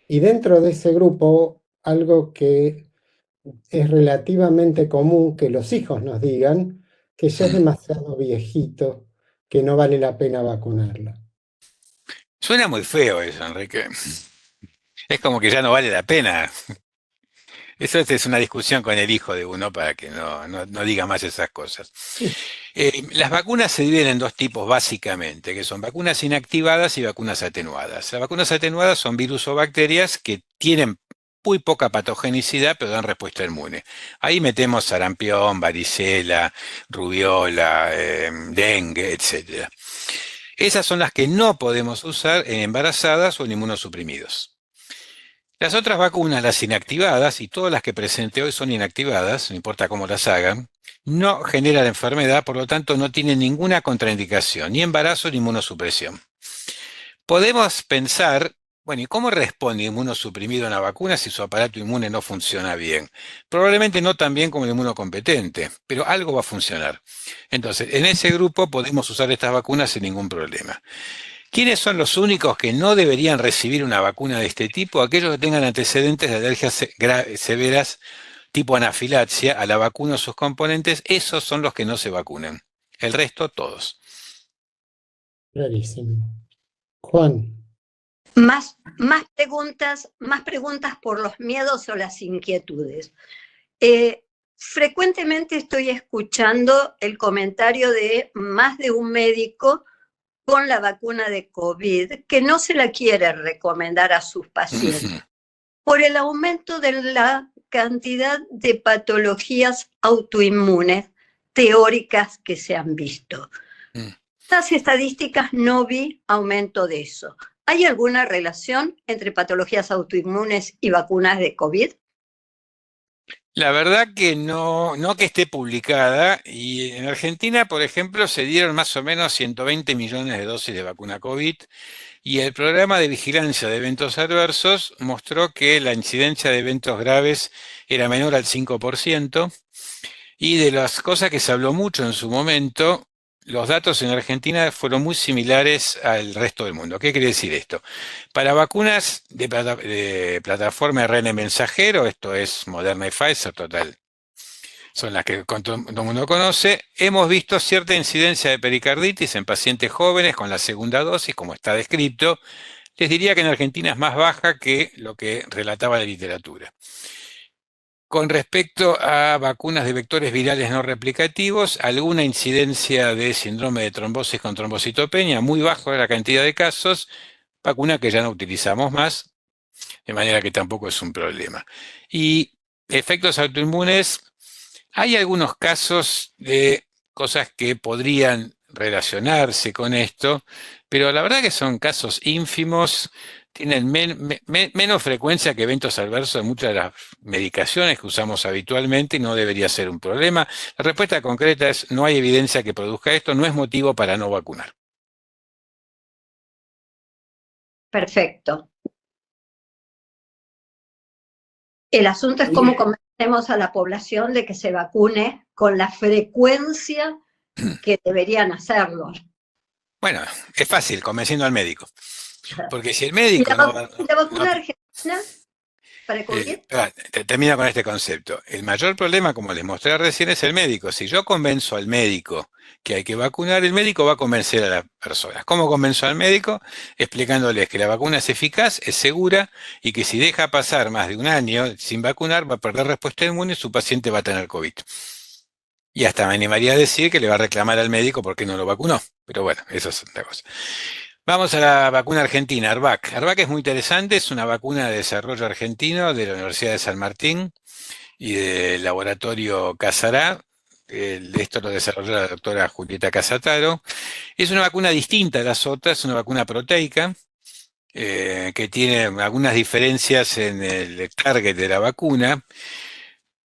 Y dentro de ese grupo, algo que es relativamente común que los hijos nos digan, que ya es demasiado viejito, que no vale la pena vacunarlo. Suena muy feo eso, Enrique. Es como que ya no vale la pena. Eso es una discusión con el hijo de uno para que no diga más esas cosas. Las vacunas se dividen en dos tipos básicamente, que son vacunas inactivadas y vacunas atenuadas. Las vacunas atenuadas son virus o bacterias que tienen muy poca patogenicidad, pero dan respuesta inmune. Ahí metemos sarampión, varicela, rubiola, dengue, etc. Esas son las que no podemos usar en embarazadas o en inmunosuprimidos. Las otras vacunas, las inactivadas, y todas las que presenté hoy son inactivadas, no importa cómo las hagan, no generan enfermedad, por lo tanto no tienen ninguna contraindicación, ni embarazo ni inmunosupresión. Podemos pensar, bueno, ¿y cómo responde un inmunosuprimido a una vacuna si su aparato inmune no funciona bien? Probablemente no tan bien como el inmunocompetente, pero algo va a funcionar. Entonces, en ese grupo podemos usar estas vacunas sin ningún problema. ¿Quiénes son los únicos que no deberían recibir una vacuna de este tipo? Aquellos que tengan antecedentes de alergias severas tipo anafilaxia a la vacuna o sus componentes, esos son los que no se vacunan. El resto, todos. Clarísimo. Juan. Más preguntas por los miedos o las inquietudes. Frecuentemente estoy escuchando el comentario de más de un médico con la vacuna de COVID que no se la quiere recomendar a sus pacientes por el aumento de la cantidad de patologías autoinmunes teóricas que se han visto. Las estadísticas no vi aumento de eso. ¿Hay alguna relación entre patologías autoinmunes y vacunas de COVID? La verdad que no que esté publicada, y en Argentina, por ejemplo, se dieron más o menos 120 millones de dosis de vacuna COVID, y el programa de vigilancia de eventos adversos mostró que la incidencia de eventos graves era menor al 5%, y de las cosas que se habló mucho en su momento, los datos en Argentina fueron muy similares al resto del mundo. ¿Qué quiere decir esto? Para vacunas de plataforma ARN mensajero, esto es Moderna y Pfizer, total, son las que todo el mundo conoce, hemos visto cierta incidencia de pericarditis en pacientes jóvenes con la segunda dosis, como está descrito. Les diría que en Argentina es más baja que lo que relataba la literatura. Con respecto a vacunas de vectores virales no replicativos, alguna incidencia de síndrome de trombosis con trombocitopenia, muy bajo la cantidad de casos, vacuna que ya no utilizamos más, de manera que tampoco es un problema. Y efectos autoinmunes, hay algunos casos de cosas que podrían relacionarse con esto, pero la verdad que son casos ínfimos, tienen menos frecuencia que eventos adversos de muchas de las medicaciones que usamos habitualmente y no debería ser un problema. La respuesta concreta es: no hay evidencia que produzca esto, no es motivo para no vacunar. Perfecto. El asunto es cómo convencemos a la población de que se vacune con la frecuencia que deberían hacerlo. Bueno, es fácil, convenciendo al médico. Porque si el médico ¿La vacuna argentina para COVID? Termino con este concepto. El mayor problema, como les mostré recién, es el médico. Si yo convenzo al médico que hay que vacunar, el médico va a convencer a las personas. ¿Cómo convenzo al médico? Explicándoles que la vacuna es eficaz, es segura, y que si deja pasar más de un año sin vacunar, va a perder respuesta inmune y su paciente va a tener COVID. Y hasta me animaría a decir que le va a reclamar al médico porque no lo vacunó. Pero bueno, eso es otra cosa. Vamos a la vacuna argentina, ARVAC. ARVAC es muy interesante, es una vacuna de desarrollo argentino de la Universidad de San Martín y del laboratorio Casará. Esto lo desarrolló la doctora Julieta Casataro. Es una vacuna distinta a las otras, es una vacuna proteica, que tiene algunas diferencias en el target de la vacuna,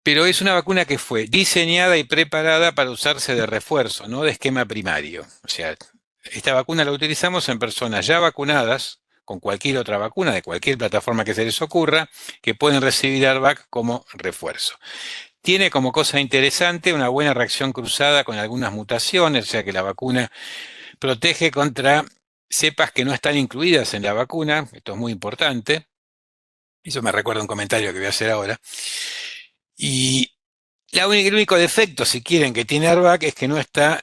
pero es una vacuna que fue diseñada y preparada para usarse de refuerzo, no de esquema primario. O sea, esta vacuna la utilizamos en personas ya vacunadas con cualquier otra vacuna, de cualquier plataforma que se les ocurra, que pueden recibir ARVAC como refuerzo. Tiene como cosa interesante una buena reacción cruzada con algunas mutaciones, o sea que la vacuna protege contra cepas que no están incluidas en la vacuna. Esto es muy importante. Eso me recuerda un comentario que voy a hacer ahora. Y el único defecto, si quieren, que tiene ARVAC es que no está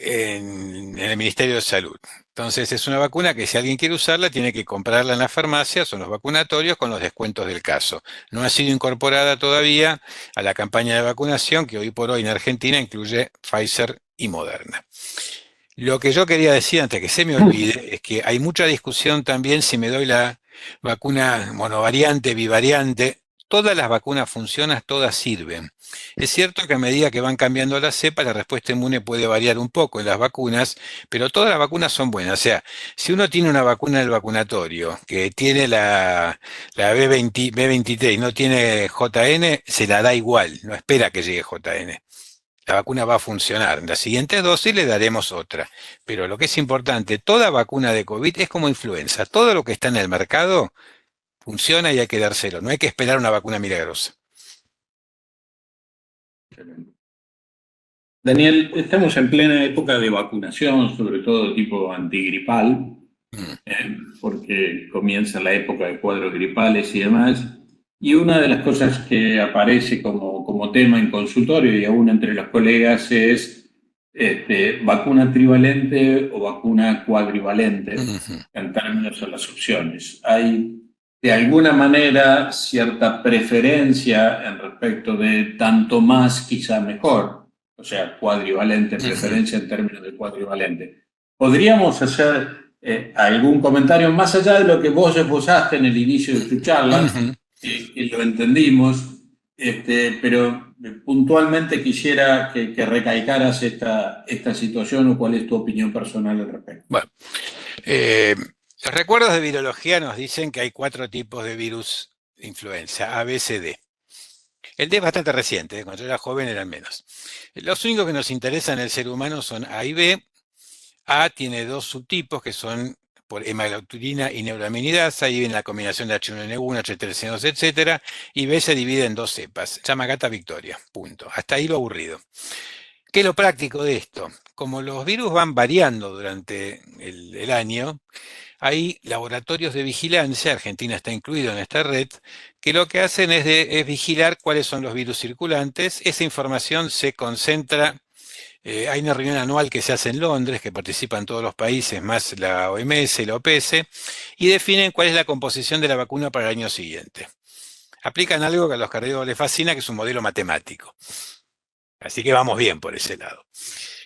en el Ministerio de Salud. Entonces es una vacuna que si alguien quiere usarla tiene que comprarla en las farmacias o en los vacunatorios con los descuentos del caso. No ha sido incorporada todavía a la campaña de vacunación que hoy por hoy en Argentina incluye Pfizer y Moderna. Lo que yo quería decir antes que se me olvide es que hay mucha discusión también si me doy la vacuna monovariante, bivariante. Todas las vacunas funcionan, todas sirven. Es cierto que a medida que van cambiando las cepas, la respuesta inmune puede variar un poco en las vacunas, pero todas las vacunas son buenas. O sea, si uno tiene una vacuna en el vacunatorio que tiene la B23 y no tiene JN, se la da igual, no espera que llegue JN. La vacuna va a funcionar. En la siguiente dosis le daremos otra. Pero lo que es importante, toda vacuna de COVID es como influenza. Todo lo que está en el mercado funciona y hay que dárselo. No hay que esperar una vacuna milagrosa. Daniel, estamos en plena época de vacunación, sobre todo tipo antigripal, porque comienza la época de cuadros gripales y demás. Y una de las cosas que aparece como tema en consultorio y aún entre los colegas es vacuna trivalente o vacuna cuadrivalente Ujú. en términos de las opciones. Hay de alguna manera cierta preferencia en respecto de tanto más, quizá mejor, o sea, cuadrivalente, Ujú. preferencia en términos de cuadrivalente. ¿Podríamos hacer algún comentario más allá de lo que vos esbozaste en el inicio de tu charla, Ujú. que lo entendimos, pero puntualmente quisiera que recalcaras esta situación o cuál es tu opinión personal al respecto? Bueno, los recuerdos de virología nos dicen que hay 4 tipos de virus de influenza, A, B, C, D. El D es bastante reciente, cuando yo era joven eran menos. Los únicos que nos interesan en el ser humano son A y B. A tiene 2 subtipos que son por hemaglutulina y neuraminidasa, ahí viene la combinación de H1N1, H3N2, etc. Y B se divide en 2 cepas, Yamagata Victoria, punto. Hasta ahí lo aburrido. ¿Qué es lo práctico de esto? Como los virus van variando durante el año, hay laboratorios de vigilancia, Argentina está incluido en esta red, que lo que hacen es vigilar cuáles son los virus circulantes. Esa información se concentra, hay una reunión anual que se hace en Londres, que participan todos los países, más la OMS y la OPS, y definen cuál es la composición de la vacuna para el año siguiente. Aplican algo que a los cardiólogos les fascina, que es un modelo matemático. Así que vamos bien por ese lado.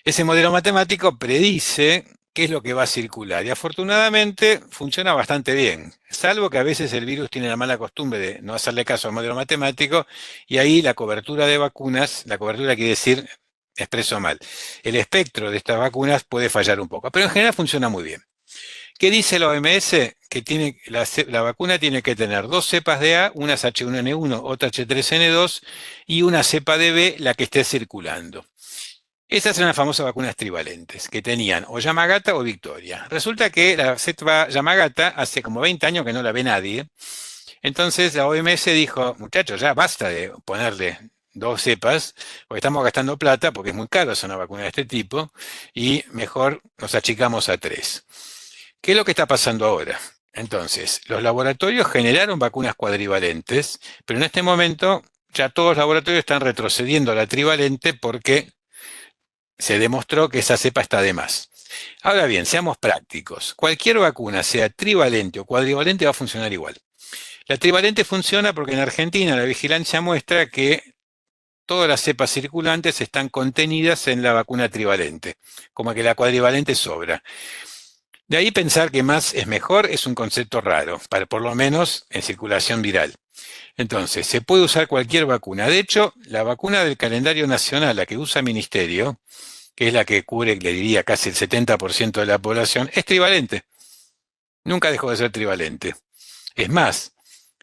Ese modelo matemático predice qué es lo que va a circular y afortunadamente funciona bastante bien, salvo que a veces el virus tiene la mala costumbre de no hacerle caso al modelo matemático y ahí la cobertura de vacunas, la cobertura quiere decir, expreso mal, el espectro de estas vacunas puede fallar un poco, pero en general funciona muy bien. ¿Qué dice la OMS? Que la vacuna tiene que tener 2 cepas de A, una es H1N1, otra H3N2 y una cepa de B, la que esté circulando. Esas eran las famosas vacunas trivalentes, que tenían o Yamagata o Victoria. Resulta que la cepa Yamagata hace como 20 años que no la ve nadie. Entonces la OMS dijo, muchachos, ya basta de ponerle 2 cepas, porque estamos gastando plata, porque es muy caro hacer una vacuna de este tipo, y mejor nos achicamos a 3. ¿Qué es lo que está pasando ahora? Entonces, los laboratorios generaron vacunas cuadrivalentes, pero en este momento ya todos los laboratorios están retrocediendo a la trivalente porque se demostró que esa cepa está de más. Ahora bien, seamos prácticos. Cualquier vacuna, sea trivalente o cuadrivalente, va a funcionar igual. La trivalente funciona porque en Argentina la vigilancia muestra que todas las cepas circulantes están contenidas en la vacuna trivalente, como que la cuadrivalente sobra. De ahí pensar que más es mejor es un concepto raro, por lo menos en circulación viral. Entonces, se puede usar cualquier vacuna. De hecho, la vacuna del calendario nacional, la que usa el Ministerio, que es la que cubre, le diría, casi el 70% de la población, es trivalente. Nunca dejó de ser trivalente. Es más,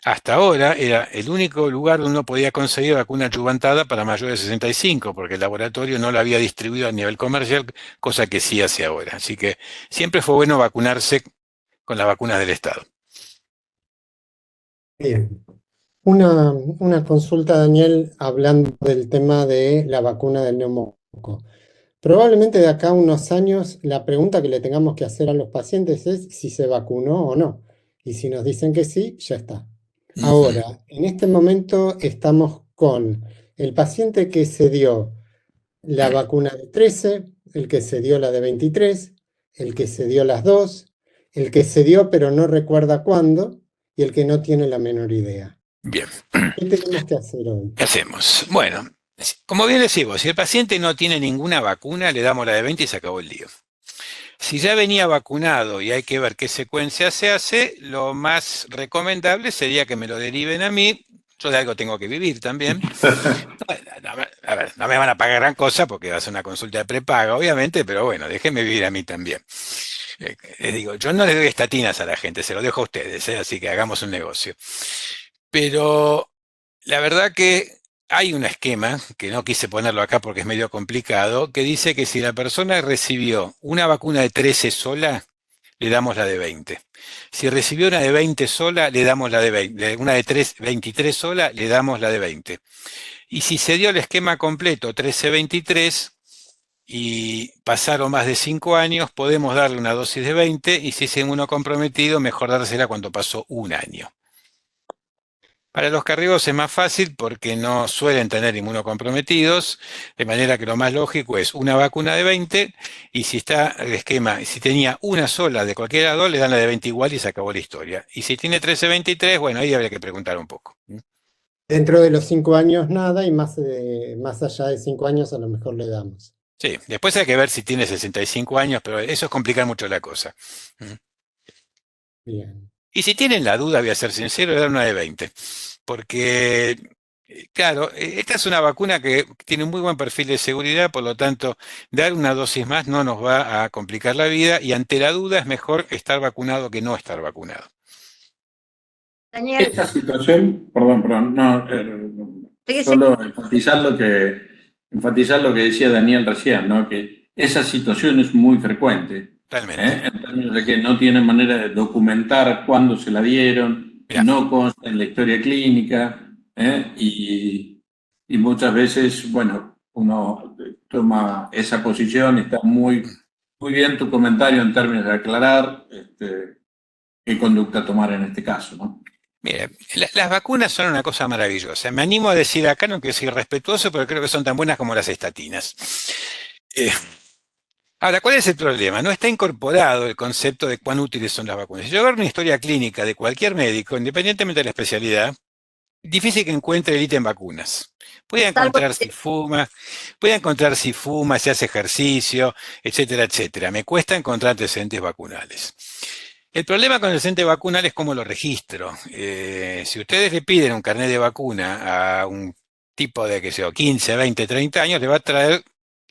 hasta ahora era el único lugar donde uno podía conseguir vacuna adyuvantada para mayores de 65, porque el laboratorio no la había distribuido a nivel comercial, cosa que sí hace ahora. Así que siempre fue bueno vacunarse con las vacunas del Estado. Bien. Una consulta, Daniel, hablando del tema de la vacuna del neumococo. Probablemente de acá a unos años la pregunta que le tengamos que hacer a los pacientes es si se vacunó o no. Y si nos dicen que sí, ya está. Ahora, en este momento estamos con el paciente que se dio la vacuna de 13, el que se dio la de 23, el que se dio las 2, el que se dio pero no recuerda cuándo y el que no tiene la menor idea. Bien. ¿Qué tenemos que hacer hoy? ¿Qué hacemos? Bueno, como bien decimos, si el paciente no tiene ninguna vacuna, le damos la de 20 y se acabó el lío. Si ya venía vacunado y hay que ver qué secuencia se hace, lo más recomendable sería que me lo deriven a mí. Yo de algo tengo que vivir también. A ver, no me van a pagar gran cosa porque va a ser una consulta de prepaga, obviamente, pero bueno, déjenme vivir a mí también. Les digo, yo no les doy estatinas a la gente, se lo dejo a ustedes, así que hagamos un negocio. Pero la verdad que hay un esquema, que no quise ponerlo acá porque es medio complicado, que dice que si la persona recibió una vacuna de 13 sola, le damos la de 20. Si recibió una de 20 sola, le damos la de 20. Una de 23 sola, le damos la de 20. Y si se dio el esquema completo 13-23 y pasaron más de 5 años, podemos darle una dosis de 20 y si es inmunocomprometido, mejor dársela cuando pasó un año. Para los cardíacos es más fácil porque no suelen tener inmunocomprometidos, de manera que lo más lógico es una vacuna de 20 y si está el esquema, si tenía una sola de cualquiera de dos, le dan la de 20 igual y se acabó la historia. Y si tiene 13-23, bueno, ahí habría que preguntar un poco. Dentro de los 5 años nada y más allá de 5 años a lo mejor le damos. Sí, después hay que ver si tiene 65 años, pero eso es complicar mucho la cosa. Bien. Y si tienen la duda, voy a ser sincero, dar una de 20. Porque, claro, esta es una vacuna que tiene un muy buen perfil de seguridad, por lo tanto, dar una dosis más no nos va a complicar la vida y ante la duda es mejor estar vacunado que no estar vacunado. Daniel, Esta situación, perdón, no, sí, sí, solo enfatizar lo que decía Daniel recién, ¿no? Que esa situación es muy frecuente, Realmente. en términos de que no tienen manera de documentar cuándo se la dieron, Mirá, no consta en la historia clínica, y muchas veces, bueno, uno toma esa posición y está muy bien tu comentario en términos de aclarar qué conducta tomar en este caso, ¿no? mire, las vacunas son una cosa maravillosa. Me animo a decir acá, no quiero ser irrespetuoso, pero creo que son tan buenas como las estatinas. Eh, Ahora, ¿cuál es el problema? No está incorporado el concepto de cuán útiles son las vacunas. Si yo agarro una historia clínica de cualquier médico, independientemente de la especialidad, difícil que encuentre el ítem vacunas. Puede salvo encontrar si fuma, puede encontrar si fuma, si hace ejercicio, etcétera, etcétera. Me cuesta encontrar antecedentes vacunales. El problema con el antecedente vacunal es cómo lo registro. Si ustedes le piden un carnet de vacuna a un tipo de, qué sé yo, 15, 20, 30 años, le va a traer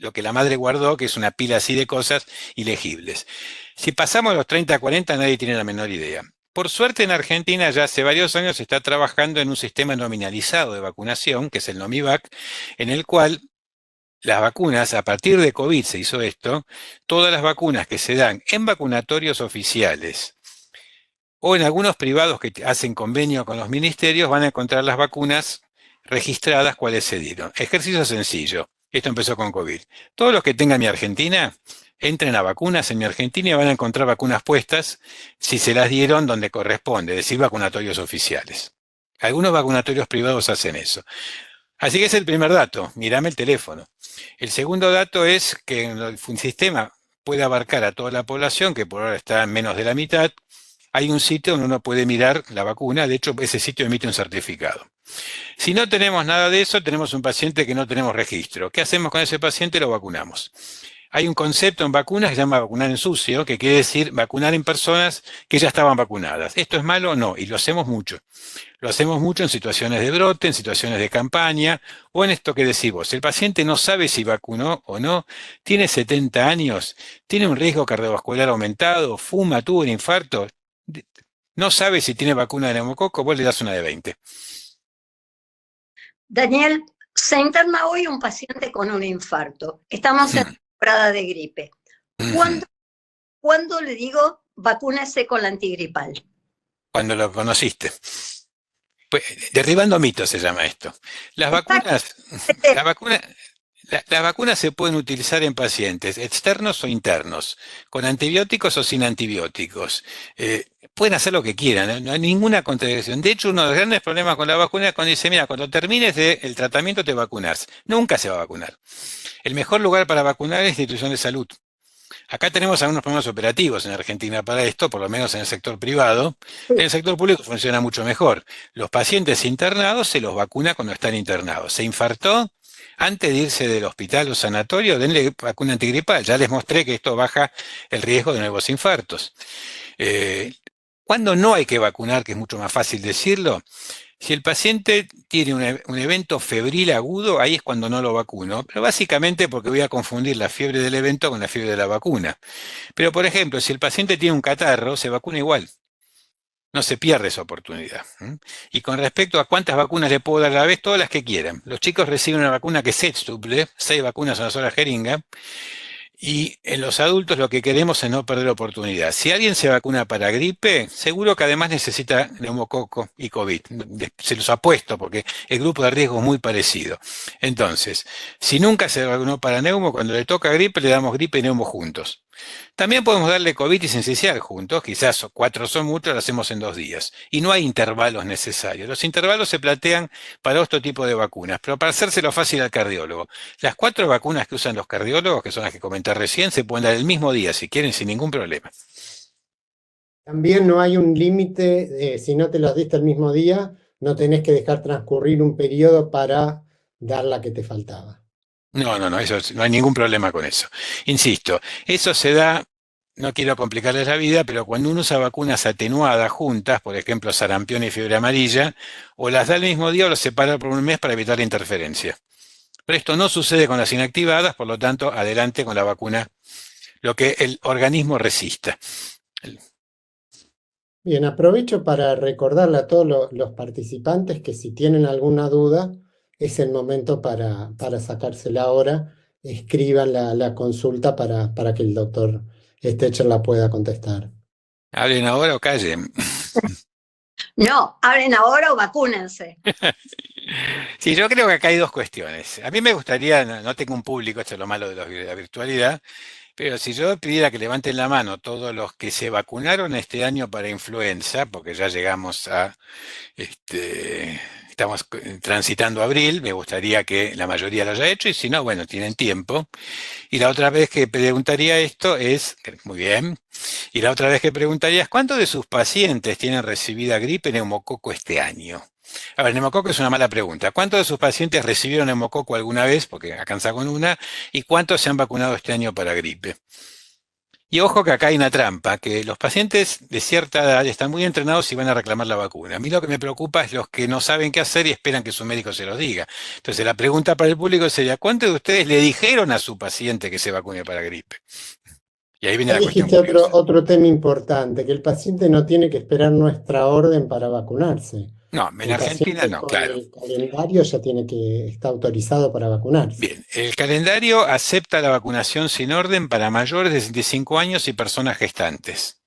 lo que la madre guardó, que es una pila así de cosas ilegibles. Si pasamos los 30, 40, nadie tiene la menor idea. Por suerte en Argentina ya hace varios años se está trabajando en un sistema nominalizado de vacunación, que es el Nomivac, en el cual las vacunas, a partir de COVID se hizo esto, todas las vacunas que se dan en vacunatorios oficiales o en algunos privados que hacen convenio con los ministerios van a encontrar las vacunas registradas cuáles se dieron. Ejercicio sencillo. Esto empezó con COVID. Todos los que tengan mi Argentina, entren a vacunas en mi Argentina y van a encontrar vacunas puestas si se las dieron donde corresponde, es decir, vacunatorios oficiales. Algunos vacunatorios privados hacen eso. Así que es el primer dato, mírame el teléfono. El segundo dato es que el sistema puede abarcar a toda la población, que por ahora está en menos de la mitad. Hay un sitio donde uno puede mirar la vacuna, de hecho ese sitio emite un certificado. Si no tenemos nada de eso, tenemos un paciente que no tenemos registro. ¿Qué hacemos con ese paciente? Lo vacunamos. Hay un concepto en vacunas que se llama vacunar en sucio, que quiere decir vacunar en personas que ya estaban vacunadas. ¿Esto es malo? No, y lo hacemos mucho. Lo hacemos mucho en situaciones de brote, en situaciones de campaña, o en esto que decís vos. El paciente no sabe si vacunó o no, tiene 70 años, tiene un riesgo cardiovascular aumentado, fuma, tuvo un infarto, no sabe si tiene vacuna de neumococo, vos le das una de 20. Daniel, se interna hoy un paciente con un infarto. Estamos en temporada de gripe. ¿Cuándo le digo vacúnese con la antigripal? Cuando lo conociste. Pues, derribando mitos se llama esto. Las vacunas, las vacunas se pueden utilizar en pacientes externos o internos, con antibióticos o sin antibióticos. Pueden hacer lo que quieran, no hay ninguna contradicción. De hecho, uno de los grandes problemas con la vacuna es cuando dice, mira, cuando termines el tratamiento te vacunas. Nunca se va a vacunar. El mejor lugar para vacunar es la institución de salud. Acá tenemos algunos problemas operativos en Argentina para esto, por lo menos en el sector privado. En el sector público funciona mucho mejor. Los pacientes internados se los vacuna cuando están internados. ¿Se infartó? Antes de irse del hospital o sanatorio, denle vacuna antigripal. Ya les mostré que esto baja el riesgo de nuevos infartos. ¿Cuándo no hay que vacunar, que es mucho más fácil decirlo? Si el paciente tiene un evento febril agudo, ahí es cuando no lo vacuno, pero básicamente porque voy a confundir la fiebre del evento con la fiebre de la vacuna. Pero, por ejemplo, si el paciente tiene un catarro, se vacuna igual. No se pierde esa oportunidad. Y con respecto a cuántas vacunas le puedo dar a la vez, todas las que quieran. Los chicos reciben una vacuna que es sextuple, 6 vacunas en una sola jeringa. Y en los adultos lo que queremos es no perder oportunidad. Si alguien se vacuna para gripe, seguro que además necesita neumococo y COVID. Se los apuesto porque el grupo de riesgo es muy parecido. Entonces, si nunca se vacunó para neumo, cuando le toca gripe le damos gripe y neumo juntos. También podemos darle COVID y sincicial juntos, quizás 4 son muchos, lo hacemos en 2 días. Y no hay intervalos necesarios. Los intervalos se plantean para otro tipo de vacunas, pero para hacérselo fácil al cardiólogo. Las 4 vacunas que usan los cardiólogos, que son las que comenté recién, se pueden dar el mismo día, si quieren, sin ningún problema. También no hay un límite, si no te los diste el mismo día, no tenés que dejar transcurrir un periodo para dar la que te faltaba. No, no hay ningún problema con eso. Insisto, eso se da, no quiero complicarles la vida, pero cuando uno usa vacunas atenuadas juntas, por ejemplo, sarampión y fiebre amarilla, o las da el mismo día o las separa por un mes para evitar la interferencia. Pero esto no sucede con las inactivadas, por lo tanto, adelante con la vacuna, lo que el organismo resista. Bien, aprovecho para recordarle a todos los participantes que si tienen alguna duda, es el momento para sacársela ahora. Escriban la consulta para que el doctor Stecher la pueda contestar. Hablen ahora o callen. No, hablen ahora o vacúnense. Sí, yo creo que acá hay 2 cuestiones. A mí me gustaría, no tengo un público, esto es lo malo de la virtualidad, pero si yo pidiera que levanten la mano todos los que se vacunaron este año para influenza, porque ya llegamos a, estamos transitando abril, me gustaría que la mayoría lo haya hecho, y si no, bueno, tienen tiempo. Y la otra vez que preguntaría esto es, muy bien, y la otra vez que preguntaría es, ¿cuántos de sus pacientes tienen recibida gripe neumococo este año? A ver, neumococo es una mala pregunta. ¿Cuántos de sus pacientes recibieron neumococo alguna vez? Porque alcanza con una. ¿Y cuántos se han vacunado este año para gripe? Y ojo que acá hay una trampa, que los pacientes de cierta edad están muy entrenados y van a reclamar la vacuna. A mí lo que me preocupa es los que no saben qué hacer y esperan que su médico se los diga. Entonces la pregunta para el público sería, ¿cuántos de ustedes le dijeron a su paciente que se vacune para gripe? Y ahí viene la cuestión Dijiste curiosa. otro tema importante, que el paciente no tiene que esperar nuestra orden para vacunarse. No, en El Argentina paciente no, con claro. el calendario ya tiene que estar autorizado para vacunarse. Bien, el calendario acepta la vacunación sin orden para mayores de 65 años y personas gestantes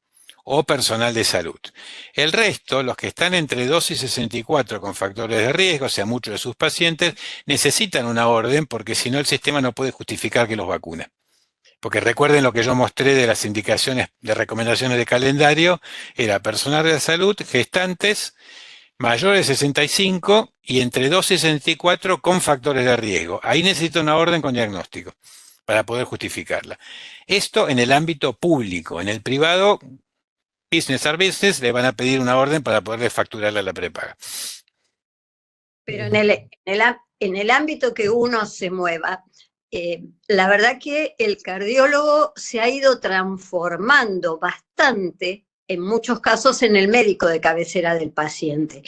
o personal de salud. El resto, los que están entre 2 y 64 con factores de riesgo, o sea, muchos de sus pacientes, necesitan una orden porque si no el sistema no puede justificar que los vacune. Porque recuerden lo que yo mostré de las indicaciones de recomendaciones de calendario, era personal de salud, gestantes, mayores de 65 y entre 2 y 64 con factores de riesgo. Ahí necesito una orden con diagnóstico para poder justificarla. Esto en el ámbito público. En el privado, business are business, le van a pedir una orden para poderle facturarla a la prepaga. Pero en el ámbito que uno se mueva, la verdad que el cardiólogo se ha ido transformando bastante, en muchos casos, en el médico de cabecera del paciente.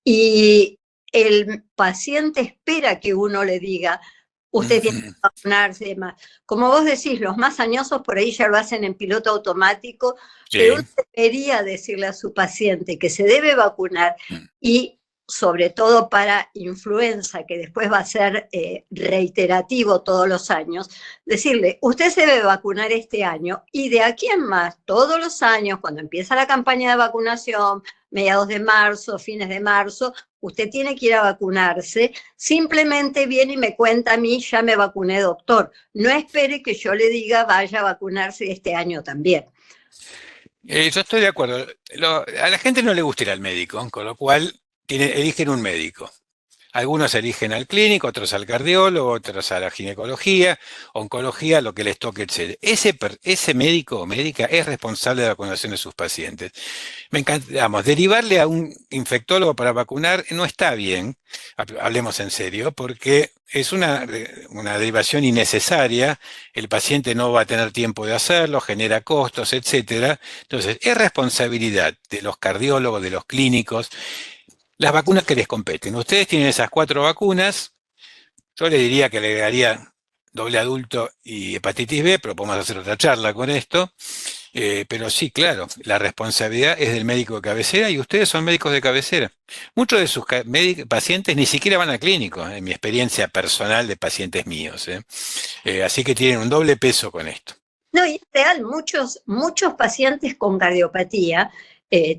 Y el paciente espera que uno le diga, usted tiene que vacunarse y demás. Como vos decís, los más añosos por ahí ya lo hacen en piloto automático, Sí. pero uno debería decirle a su paciente que se debe vacunar y sobre todo para influenza, que después va a ser reiterativo todos los años, decirle, usted se debe vacunar este año y de aquí en más, todos los años, cuando empieza la campaña de vacunación, mediados de marzo, fines de marzo, usted tiene que ir a vacunarse, simplemente viene y me cuenta a mí, ya me vacuné, doctor. No espere que yo le diga, vaya a vacunarse este año también. Yo estoy de acuerdo. A la gente no le gusta ir al médico, con lo cual eligen un médico. Algunos eligen al clínico, otros al cardiólogo, otros a la ginecología, oncología, lo que les toque, etc. Ese médico o médica es responsable de la vacunación de sus pacientes. Me encanta, digamos, derivarle a un infectólogo para vacunar no está bien, hablemos en serio, porque es una derivación innecesaria, el paciente no va a tener tiempo de hacerlo, genera costos, etc. Entonces, es responsabilidad de los cardiólogos, de los clínicos, las vacunas que les competen. Ustedes tienen esas 4 vacunas. Yo le diría que le agregaría doble adulto y hepatitis B, pero podemos hacer otra charla con esto. Pero sí, claro, la responsabilidad es del médico de cabecera y ustedes son médicos de cabecera. Muchos de sus pacientes ni siquiera van al clínico, en mi experiencia personal de pacientes míos. Así que tienen un doble peso con esto. No, y es real, muchos pacientes con cardiopatía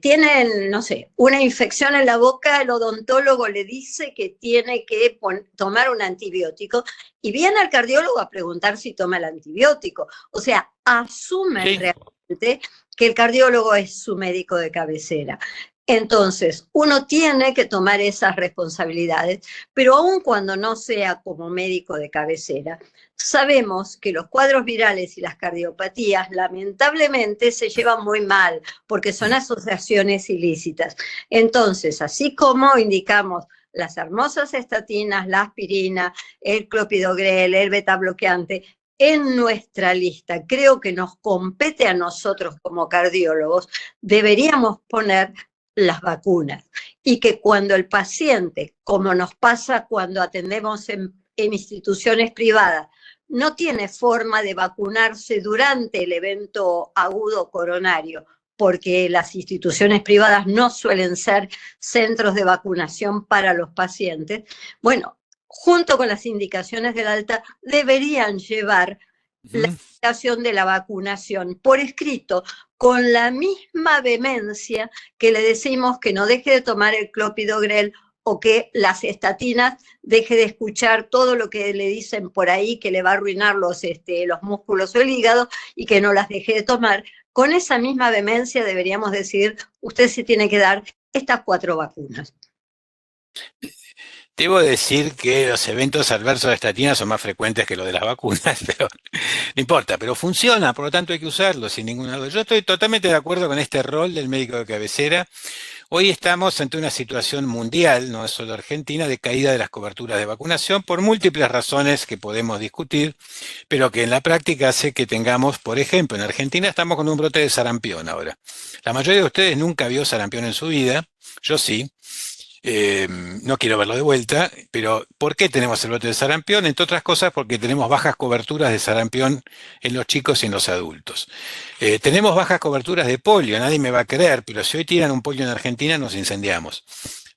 tienen, no sé, una infección en la boca, el odontólogo le dice que tiene que tomar un antibiótico y viene al cardiólogo a preguntar si toma el antibiótico. O sea, asumen realmente que el cardiólogo es su médico de cabecera. Entonces, uno tiene que tomar esas responsabilidades, pero aun cuando no sea como médico de cabecera, sabemos que los cuadros virales y las cardiopatías lamentablemente se llevan muy mal porque son asociaciones ilícitas. Entonces, así como indicamos las hermosas estatinas, la aspirina, el clopidogrel, el betabloqueante, en nuestra lista, creo que nos compete a nosotros como cardiólogos, deberíamos poner las vacunas y que cuando el paciente, como nos pasa cuando atendemos en instituciones privadas, no tiene forma de vacunarse durante el evento agudo coronario, porque las instituciones privadas no suelen ser centros de vacunación para los pacientes, bueno, junto con las indicaciones del alta, deberían llevar la indicación de la vacunación por escrito, con la misma vehemencia que le decimos que no deje de tomar el clopidogrel o que las estatinas deje de escuchar todo lo que le dicen por ahí que le va a arruinar los músculos o el hígado y que no las deje de tomar. Con esa misma vehemencia deberíamos decir, usted se tiene que dar estas 4 vacunas. Debo decir que los eventos adversos de estatinas son más frecuentes que los de las vacunas, pero no importa, pero funciona, por lo tanto hay que usarlo sin ninguna duda. Yo estoy totalmente de acuerdo con este rol del médico de cabecera. Hoy estamos ante una situación mundial, no es solo Argentina, de caída de las coberturas de vacunación por múltiples razones que podemos discutir, pero que en la práctica hace que tengamos, por ejemplo, en Argentina estamos con un brote de sarampión ahora. La mayoría de ustedes nunca vio sarampión en su vida, yo sí. No quiero verlo de vuelta, pero ¿por qué tenemos el brote de sarampión? Entre otras cosas porque tenemos bajas coberturas de sarampión en los chicos y en los adultos. Tenemos bajas coberturas de polio, nadie me va a creer, pero si hoy tiran un polio en Argentina nos incendiamos,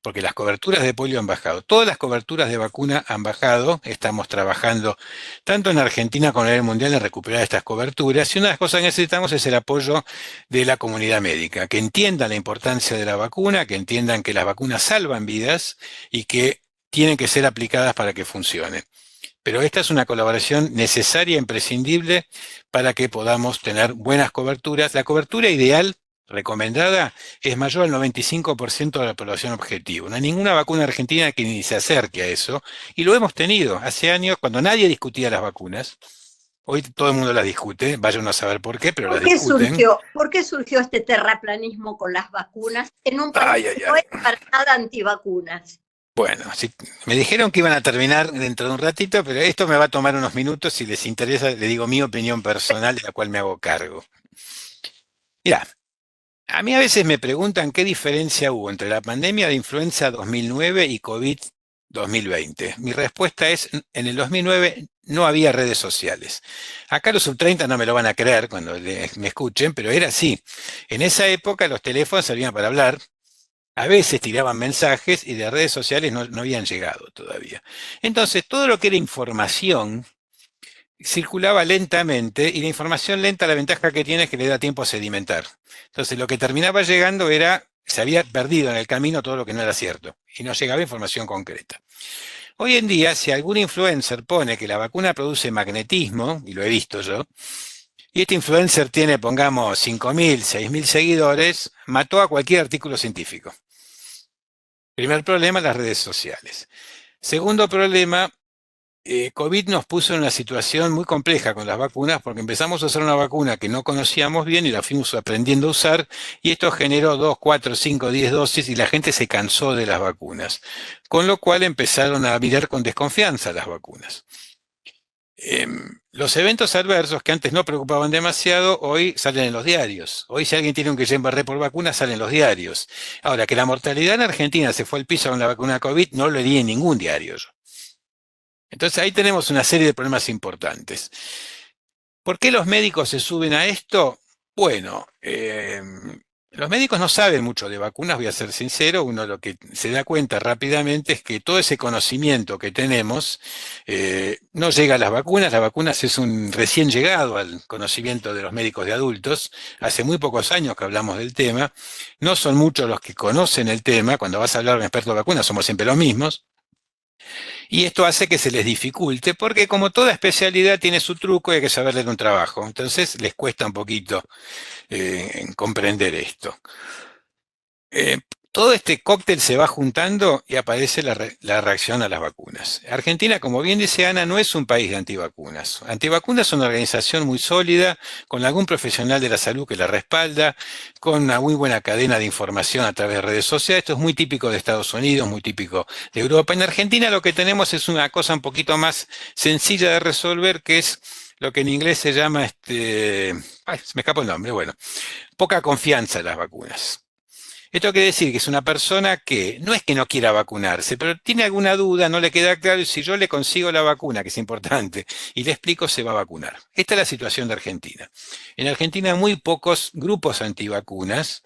porque las coberturas de polio han bajado. Todas las coberturas de vacuna han bajado, estamos trabajando tanto en Argentina como a nivel mundial en recuperar estas coberturas, y una de las cosas que necesitamos es el apoyo de la comunidad médica, que entiendan la importancia de la vacuna, que entiendan que las vacunas salvan vidas y que tienen que ser aplicadas para que funcione. Pero esta es una colaboración necesaria e imprescindible para que podamos tener buenas coberturas. La cobertura ideal recomendada es mayor al 95% de la población objetivo. No hay ninguna vacuna argentina que ni se acerque a eso, y lo hemos tenido hace años cuando nadie discutía las vacunas. Hoy todo el mundo las discute, vaya uno a saber por qué, pero las discuten. ¿Por qué surgió este terraplanismo con las vacunas en un país que no es para nada antivacunas? Bueno, sí, me dijeron que iban a terminar dentro de un ratito, pero esto me va a tomar unos minutos. Si les interesa, les digo mi opinión personal de la cual me hago cargo. Mirá, a mí a veces me preguntan qué diferencia hubo entre la pandemia de influenza 2009 y COVID 2020. Mi respuesta es, en el 2009 no había redes sociales. Acá los sub-30 no me lo van a creer cuando me escuchen, pero era así. En esa época los teléfonos servían para hablar, a veces tiraban mensajes y de redes sociales no habían llegado todavía. Entonces, todo lo que era información circulaba lentamente, y la información lenta, la ventaja que tiene es que le da tiempo a sedimentar. Entonces lo que terminaba llegando se había perdido en el camino todo lo que no era cierto, y no llegaba información concreta. Hoy en día, si algún influencer pone que la vacuna produce magnetismo, y lo he visto yo, y este influencer tiene, pongamos, 5.000, 6.000 seguidores, mató a cualquier artículo científico. Primer problema, las redes sociales. Segundo problema, COVID nos puso en una situación muy compleja con las vacunas, porque empezamos a usar una vacuna que no conocíamos bien y la fuimos aprendiendo a usar, y esto generó 2, 4, 5, 10 dosis y la gente se cansó de las vacunas, con lo cual empezaron a mirar con desconfianza las vacunas. Los eventos adversos que antes no preocupaban demasiado, hoy salen en los diarios. Hoy si alguien tiene un Guillain-Barré por vacuna, salen en los diarios. Ahora, que la mortalidad en Argentina se fue al piso con la vacuna COVID, no lo leí en ningún diario yo. Entonces ahí tenemos una serie de problemas importantes. ¿Por qué los médicos se suben a esto? Bueno, Los médicos no saben mucho de vacunas, voy a ser sincero, uno lo que se da cuenta rápidamente es que todo ese conocimiento que tenemos no llega a las vacunas es un recién llegado al conocimiento de los médicos de adultos, hace muy pocos años que hablamos del tema, no son muchos los que conocen el tema, cuando vas a hablar de un experto de vacunas somos siempre los mismos, y esto hace que se les dificulte, porque como toda especialidad tiene su truco y hay que saberle de un trabajo, entonces les cuesta un poquito comprender esto. Todo este cóctel se va juntando y aparece la reacción a las vacunas. Argentina, como bien dice Ana, no es un país de antivacunas. Antivacunas es una organización muy sólida, con algún profesional de la salud que la respalda, con una muy buena cadena de información a través de redes sociales. Esto es muy típico de Estados Unidos, muy típico de Europa. En Argentina lo que tenemos es una cosa un poquito más sencilla de resolver, que es lo que en inglés se llama, se me escapa el nombre, bueno, poca confianza en las vacunas. Esto quiere decir que es una persona que no es que no quiera vacunarse, pero tiene alguna duda, no le queda claro, y si yo le consigo la vacuna, que es importante, y le explico, se va a vacunar. Esta es la situación de Argentina. En Argentina hay muy pocos grupos antivacunas.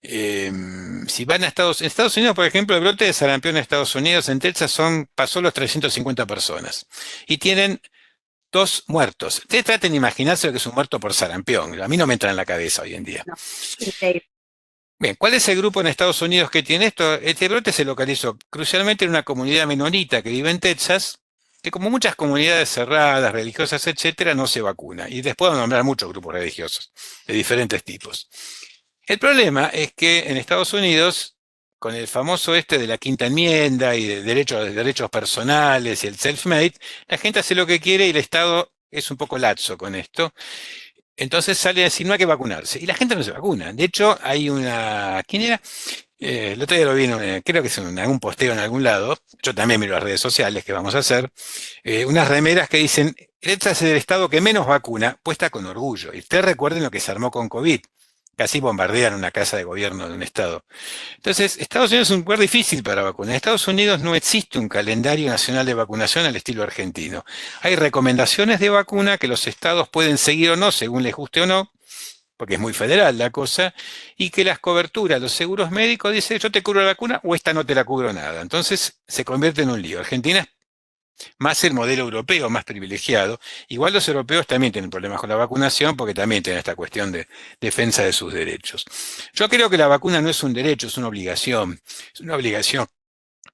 Si van a en Estados Unidos, por ejemplo, el brote de sarampión en Estados Unidos, en Texas, pasó los 350 personas. Y tienen 2 muertos. Ustedes traten de imaginarse lo que es un muerto por sarampión. A mí no me entra en la cabeza hoy en día. No, increíble. Bien, ¿cuál es el grupo en Estados Unidos que tiene esto? Este brote se localizó crucialmente en una comunidad menonita que vive en Texas, que como muchas comunidades cerradas, religiosas, etcétera, no se vacuna. Y después puedo nombrar muchos grupos religiosos de diferentes tipos. El problema es que en Estados Unidos, con el famoso de la Quinta Enmienda y de derechos personales y el self-made, la gente hace lo que quiere y el Estado es un poco laxo con esto. Entonces sale a decir, no hay que vacunarse. Y la gente no se vacuna. De hecho, hay una... ¿Quién era? El otro día lo vi, creo que es en algún posteo en algún lado. Yo también miro las redes sociales que vamos a hacer. Unas remeras que dicen, este es el Estado que menos vacuna, puesta con orgullo. Y ustedes recuerden lo que se armó con COVID. Casi bombardean una casa de gobierno de un Estado. Entonces, Estados Unidos es un lugar difícil para vacunar. En Estados Unidos no existe un calendario nacional de vacunación al estilo argentino. Hay recomendaciones de vacuna que los estados pueden seguir o no, según les guste o no, porque es muy federal la cosa, y que las coberturas, los seguros médicos dicen, yo te cubro la vacuna o esta no te la cubro nada. Entonces, se convierte en un lío. Argentina es más el modelo europeo, más privilegiado. Igual los europeos también tienen problemas con la vacunación porque también tienen esta cuestión de defensa de sus derechos. Yo creo que la vacuna no es un derecho, es una obligación. Es una obligación.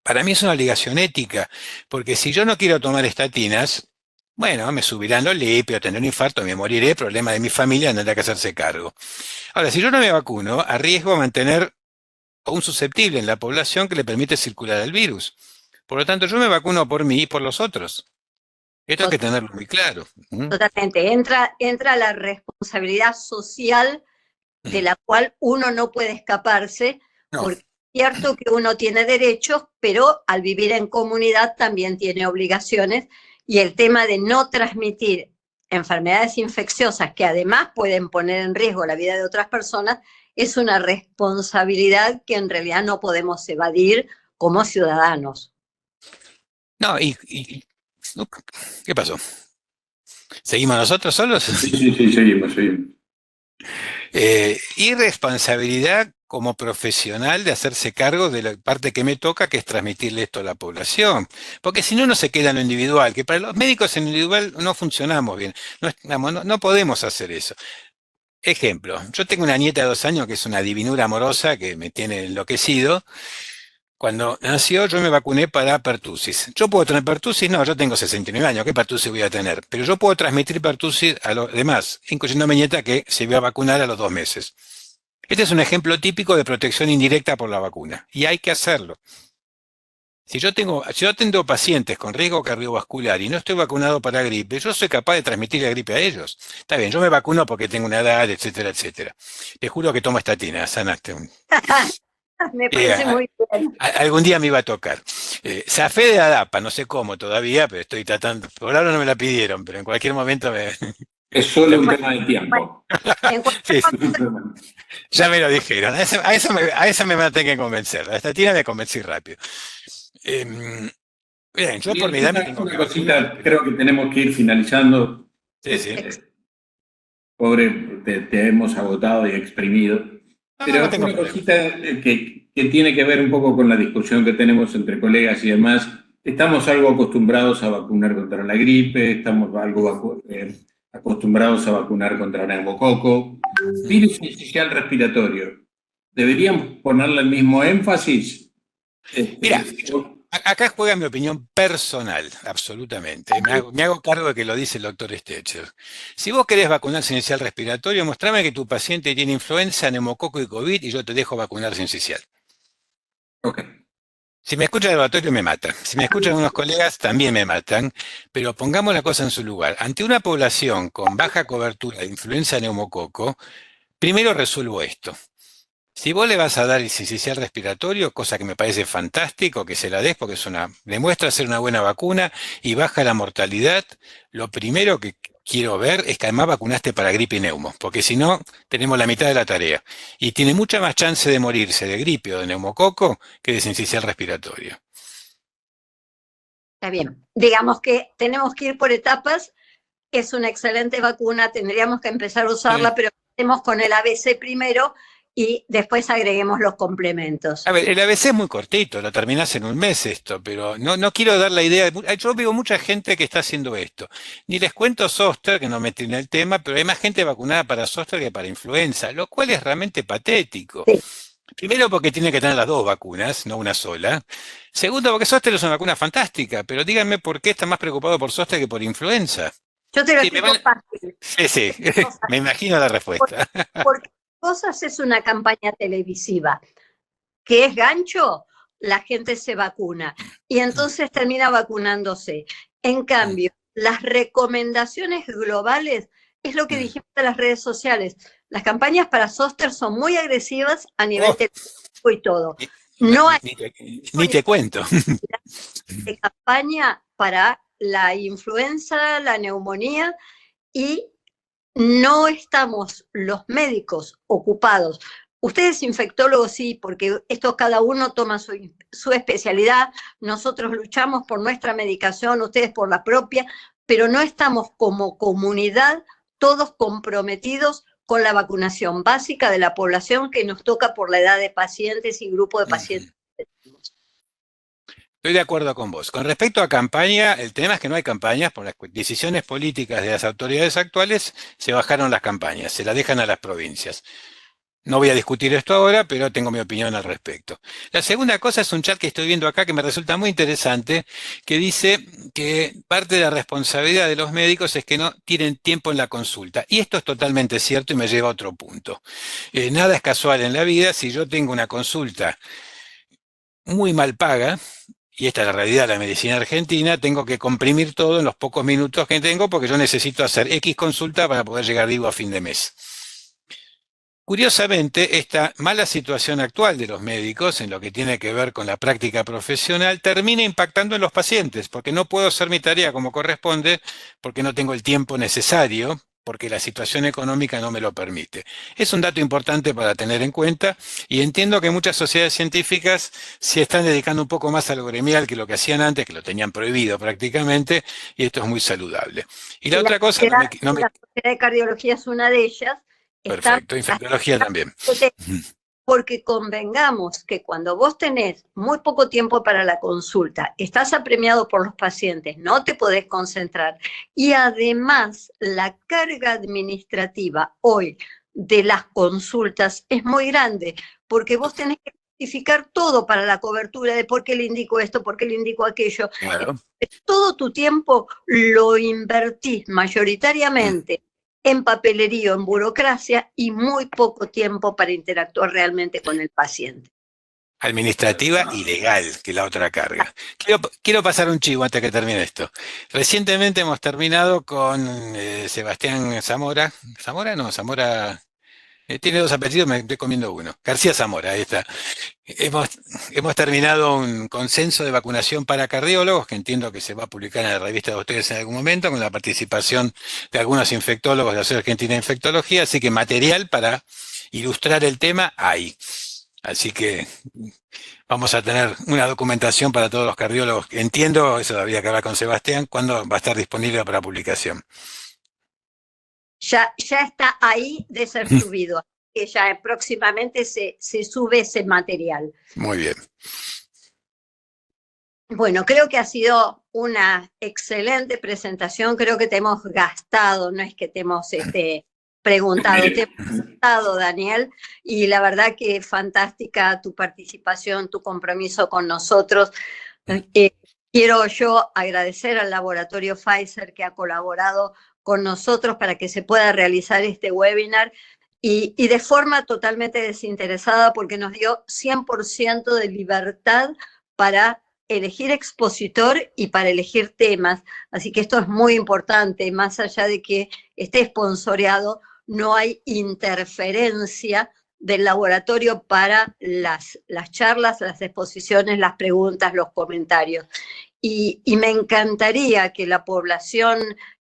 Para mí es una obligación ética, porque si yo no quiero tomar estatinas, bueno, me subirán los lipios, tendré un infarto, me moriré, problema de mi familia, no tendrá que hacerse cargo. Ahora, si yo no me vacuno, arriesgo a mantener a un susceptible en la población que le permite circular el virus. Por lo tanto, yo me vacuno por mí y por los otros. Esto hay que tenerlo muy claro. Totalmente. Entra la responsabilidad social de la cual uno no puede escaparse, No. porque es cierto que uno tiene derechos, pero al vivir en comunidad también tiene obligaciones, y el tema de no transmitir enfermedades infecciosas que además pueden poner en riesgo la vida de otras personas es una responsabilidad que en realidad no podemos evadir como ciudadanos. No, ¿qué pasó? ¿Seguimos nosotros solos? Sí, seguimos. Irresponsabilidad como profesional de hacerse cargo de la parte que me toca, que es transmitirle esto a la población. Porque si no, no se queda en lo individual, que para los médicos en lo individual no funcionamos bien. No podemos hacer eso. Ejemplo, yo tengo una nieta de 2 años que es una divinura amorosa que me tiene enloquecido. Cuando nació yo me vacuné para pertusis. ¿Yo puedo tener pertusis? No, yo tengo 69 años, ¿qué pertusis voy a tener? Pero yo puedo transmitir pertusis a los demás, incluyendo a mi nieta que se iba a vacunar a los 2 meses. Este es un ejemplo típico de protección indirecta por la vacuna, y hay que hacerlo. Si yo tengo pacientes con riesgo cardiovascular y no estoy vacunado para gripe, yo soy capaz de transmitir la gripe a ellos. Está bien, yo me vacuno porque tengo una edad, etcétera, etcétera. Te juro que tomo estatina, sanaste. Me parece muy bien. Algún día me iba a tocar. Zafé de ADAPA, no sé cómo todavía, pero estoy tratando. Por ahora no me la pidieron, pero en cualquier momento me... Es solo un tema de tiempo. Sí, ya me lo dijeron. A eso me van a tener que convencer. La estatina me convencí rápido. Bien, yo por mi edad una cosita, creo que tenemos que ir finalizando. Sí. Pobre, te hemos agotado y exprimido. Pero No tengo una problema. cosita que tiene que ver un poco con la discusión que tenemos entre colegas y demás. Estamos algo acostumbrados a vacunar contra la gripe, estamos algo acostumbrados a vacunar contra neumococo. Virus incisional respiratorio. ¿Deberíamos ponerle el mismo énfasis? Mira, O- acá juega mi opinión personal, absolutamente. Me hago cargo de que lo dice el doctor Stecher. Si vos querés vacunar sincicial respiratorio, mostrame que tu paciente tiene influenza, neumococo y COVID y yo te dejo vacunar sincicial. ok. Si me escucha el laboratorio me mata. Si me escuchan unos colegas también me matan. Pero pongamos la cosa en su lugar. Ante una población con baja cobertura de influenza neumococo, primero resuelvo esto. Si vos le vas a dar el sincicial respiratorio, cosa que me parece fantástico que se la des porque demuestra ser una buena vacuna y baja la mortalidad, lo primero que quiero ver es que además vacunaste para gripe y neumo, porque si no, tenemos la mitad de la tarea. Y tiene mucha más chance de morirse de gripe o de neumococo que de sincicial respiratorio. Está bien. Digamos que tenemos que ir por etapas. Es una excelente vacuna, tendríamos que empezar a usarla, pero empecemos con el ABC primero y después agreguemos los complementos. A ver, el ABC es muy cortito, lo terminás en un mes esto, pero no quiero dar la idea. Yo veo mucha gente que está haciendo esto. Ni les cuento zóster, que no metí en el tema, pero hay más gente vacunada para zóster que para influenza, lo cual es realmente patético. Sí. Primero porque tiene que tener las dos vacunas, no una sola. Segundo porque zóster es una vacuna fantástica, pero díganme por qué están más preocupados por zóster que por influenza. Yo te lo Sí, explico fácil. sí, me imagino la respuesta. Porque Cosas es una campaña televisiva que es gancho, la gente se vacuna y entonces termina vacunándose. En cambio, las recomendaciones globales es lo que dijimos de las redes sociales. Las campañas para zóster son muy agresivas a nivel televisivo y todo. No hay Ni te cuento. de campaña para la influenza, la neumonía, y no estamos los médicos ocupados. Ustedes infectólogos sí, porque esto cada uno toma su especialidad, nosotros luchamos por nuestra medicación, ustedes por la propia, pero no estamos como comunidad todos comprometidos con la vacunación básica de la población que nos toca por la edad de pacientes y grupo de pacientes. Estoy de acuerdo con vos. Con respecto a campaña, el tema es que no hay campañas, por las decisiones políticas de las autoridades actuales se bajaron las campañas, se las dejan a las provincias. No voy a discutir esto ahora, pero tengo mi opinión al respecto. La segunda cosa es un chat que estoy viendo acá que me resulta muy interesante, que dice que parte de la responsabilidad de los médicos es que no tienen tiempo en la consulta. Y esto es totalmente cierto y me lleva a otro punto. Nada es casual en la vida. Si yo tengo una consulta muy mal paga, y esta es la realidad de la medicina argentina, tengo que comprimir todo en los pocos minutos que tengo porque yo necesito hacer X consulta para poder llegar vivo a fin de mes. Curiosamente, esta mala situación actual de los médicos en lo que tiene que ver con la práctica profesional termina impactando en los pacientes, porque no puedo hacer mi tarea como corresponde, porque no tengo el tiempo necesario, porque la situación económica no me lo permite. Es un dato importante para tener en cuenta y entiendo que muchas sociedades científicas se están dedicando un poco más a lo gremial que lo que hacían antes, que lo tenían prohibido prácticamente, y esto es muy saludable. Y la otra cosa, La Sociedad de Cardiología es una de ellas. Perfecto, infectología también. Porque convengamos que cuando vos tenés muy poco tiempo para la consulta, estás apremiado por los pacientes, no te podés concentrar, y además la carga administrativa hoy de las consultas es muy grande, porque vos tenés que justificar todo para la cobertura de por qué le indico esto, por qué le indico aquello. Claro. Todo tu tiempo lo invertís mayoritariamente en papelería, en burocracia y muy poco tiempo para interactuar realmente con el paciente. Administrativa y legal, que es la otra carga. Quiero pasar un chivo antes que termine esto. Recientemente hemos terminado con Sebastián Zamora. ¿Zamora? No, Zamora. Tiene dos apellidos, me estoy comiendo uno. García Zamora, ahí está. Hemos terminado un consenso de vacunación para cardiólogos, que entiendo que se va a publicar en la revista de ustedes en algún momento, con la participación de algunos infectólogos de la Sociedad Argentina de Infectología, así que material para ilustrar el tema hay. Así que vamos a tener una documentación para todos los cardiólogos. Entiendo, eso habría que hablar con Sebastián, cuándo va a estar disponible para publicación. Ya está ahí de ser subido. que ya próximamente se sube ese material. Muy bien. Bueno, creo que ha sido una excelente presentación, creo que te hemos gastado, no es que te hemos preguntado, te hemos gastado, Daniel, y la verdad que fantástica tu participación, tu compromiso con nosotros. Quiero yo agradecer al laboratorio Pfizer que ha colaborado con nosotros para que se pueda realizar este webinar y de forma totalmente desinteresada porque nos dio 100% de libertad para elegir expositor y para elegir temas. Así que esto es muy importante, más allá de que esté esponsoreado, no hay interferencia del laboratorio para las charlas, las exposiciones, las preguntas, los comentarios. Y me encantaría que la población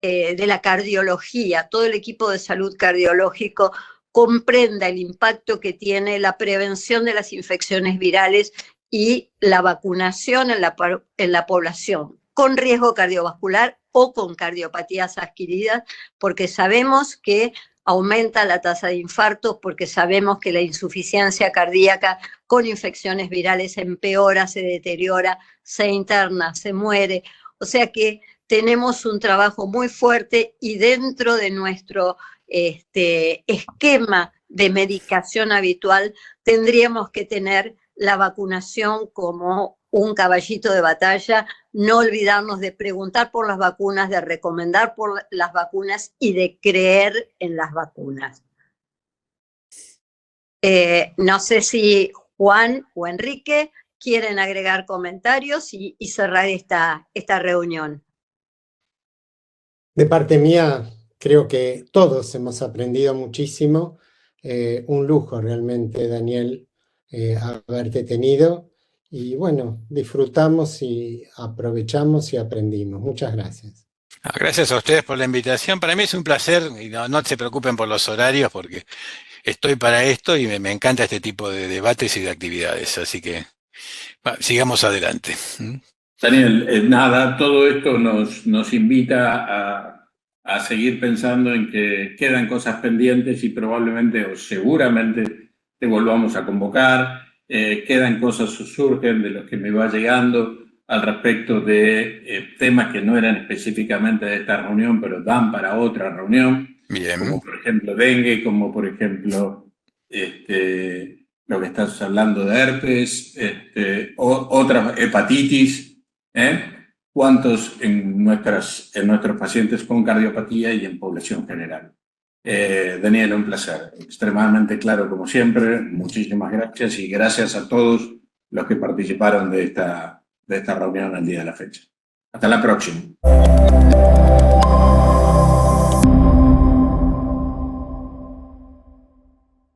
de la cardiología, todo el equipo de salud cardiológico, comprenda el impacto que tiene la prevención de las infecciones virales y la vacunación en la población con riesgo cardiovascular o con cardiopatías adquiridas, porque sabemos que aumenta la tasa de infartos, porque sabemos que la insuficiencia cardíaca con infecciones virales empeora, se deteriora, se interna, se muere. O sea que tenemos un trabajo muy fuerte y dentro de nuestro esquema de medicación habitual tendríamos que tener la vacunación como un caballito de batalla, no olvidarnos de preguntar por las vacunas, de recomendar por las vacunas y de creer en las vacunas. No sé si Juan o Enrique quieren agregar comentarios y cerrar esta reunión. De parte mía, creo que todos hemos aprendido muchísimo. Un lujo realmente, Daniel, haberte tenido. Y bueno, disfrutamos y aprovechamos y aprendimos. Muchas gracias. Gracias a ustedes por la invitación. Para mí es un placer, y no se preocupen por los horarios porque estoy para esto y me encanta este tipo de debates y de actividades. Así que sigamos adelante. Daniel, nada, todo esto nos invita a seguir pensando en que quedan cosas pendientes y probablemente o seguramente te volvamos a convocar. Quedan cosas que surgen de los que me va llegando al respecto de temas que no eran específicamente de esta reunión, pero dan para otra reunión. Bien. Como por ejemplo dengue, como por ejemplo lo que estás hablando de herpes, otras hepatitis. ¿Cuántos en nuestros pacientes con cardiopatía y en población general? Daniel, un placer. Extremadamente claro como siempre. Muchísimas gracias y gracias a todos los que participaron de esta reunión el día de la fecha. Hasta la próxima.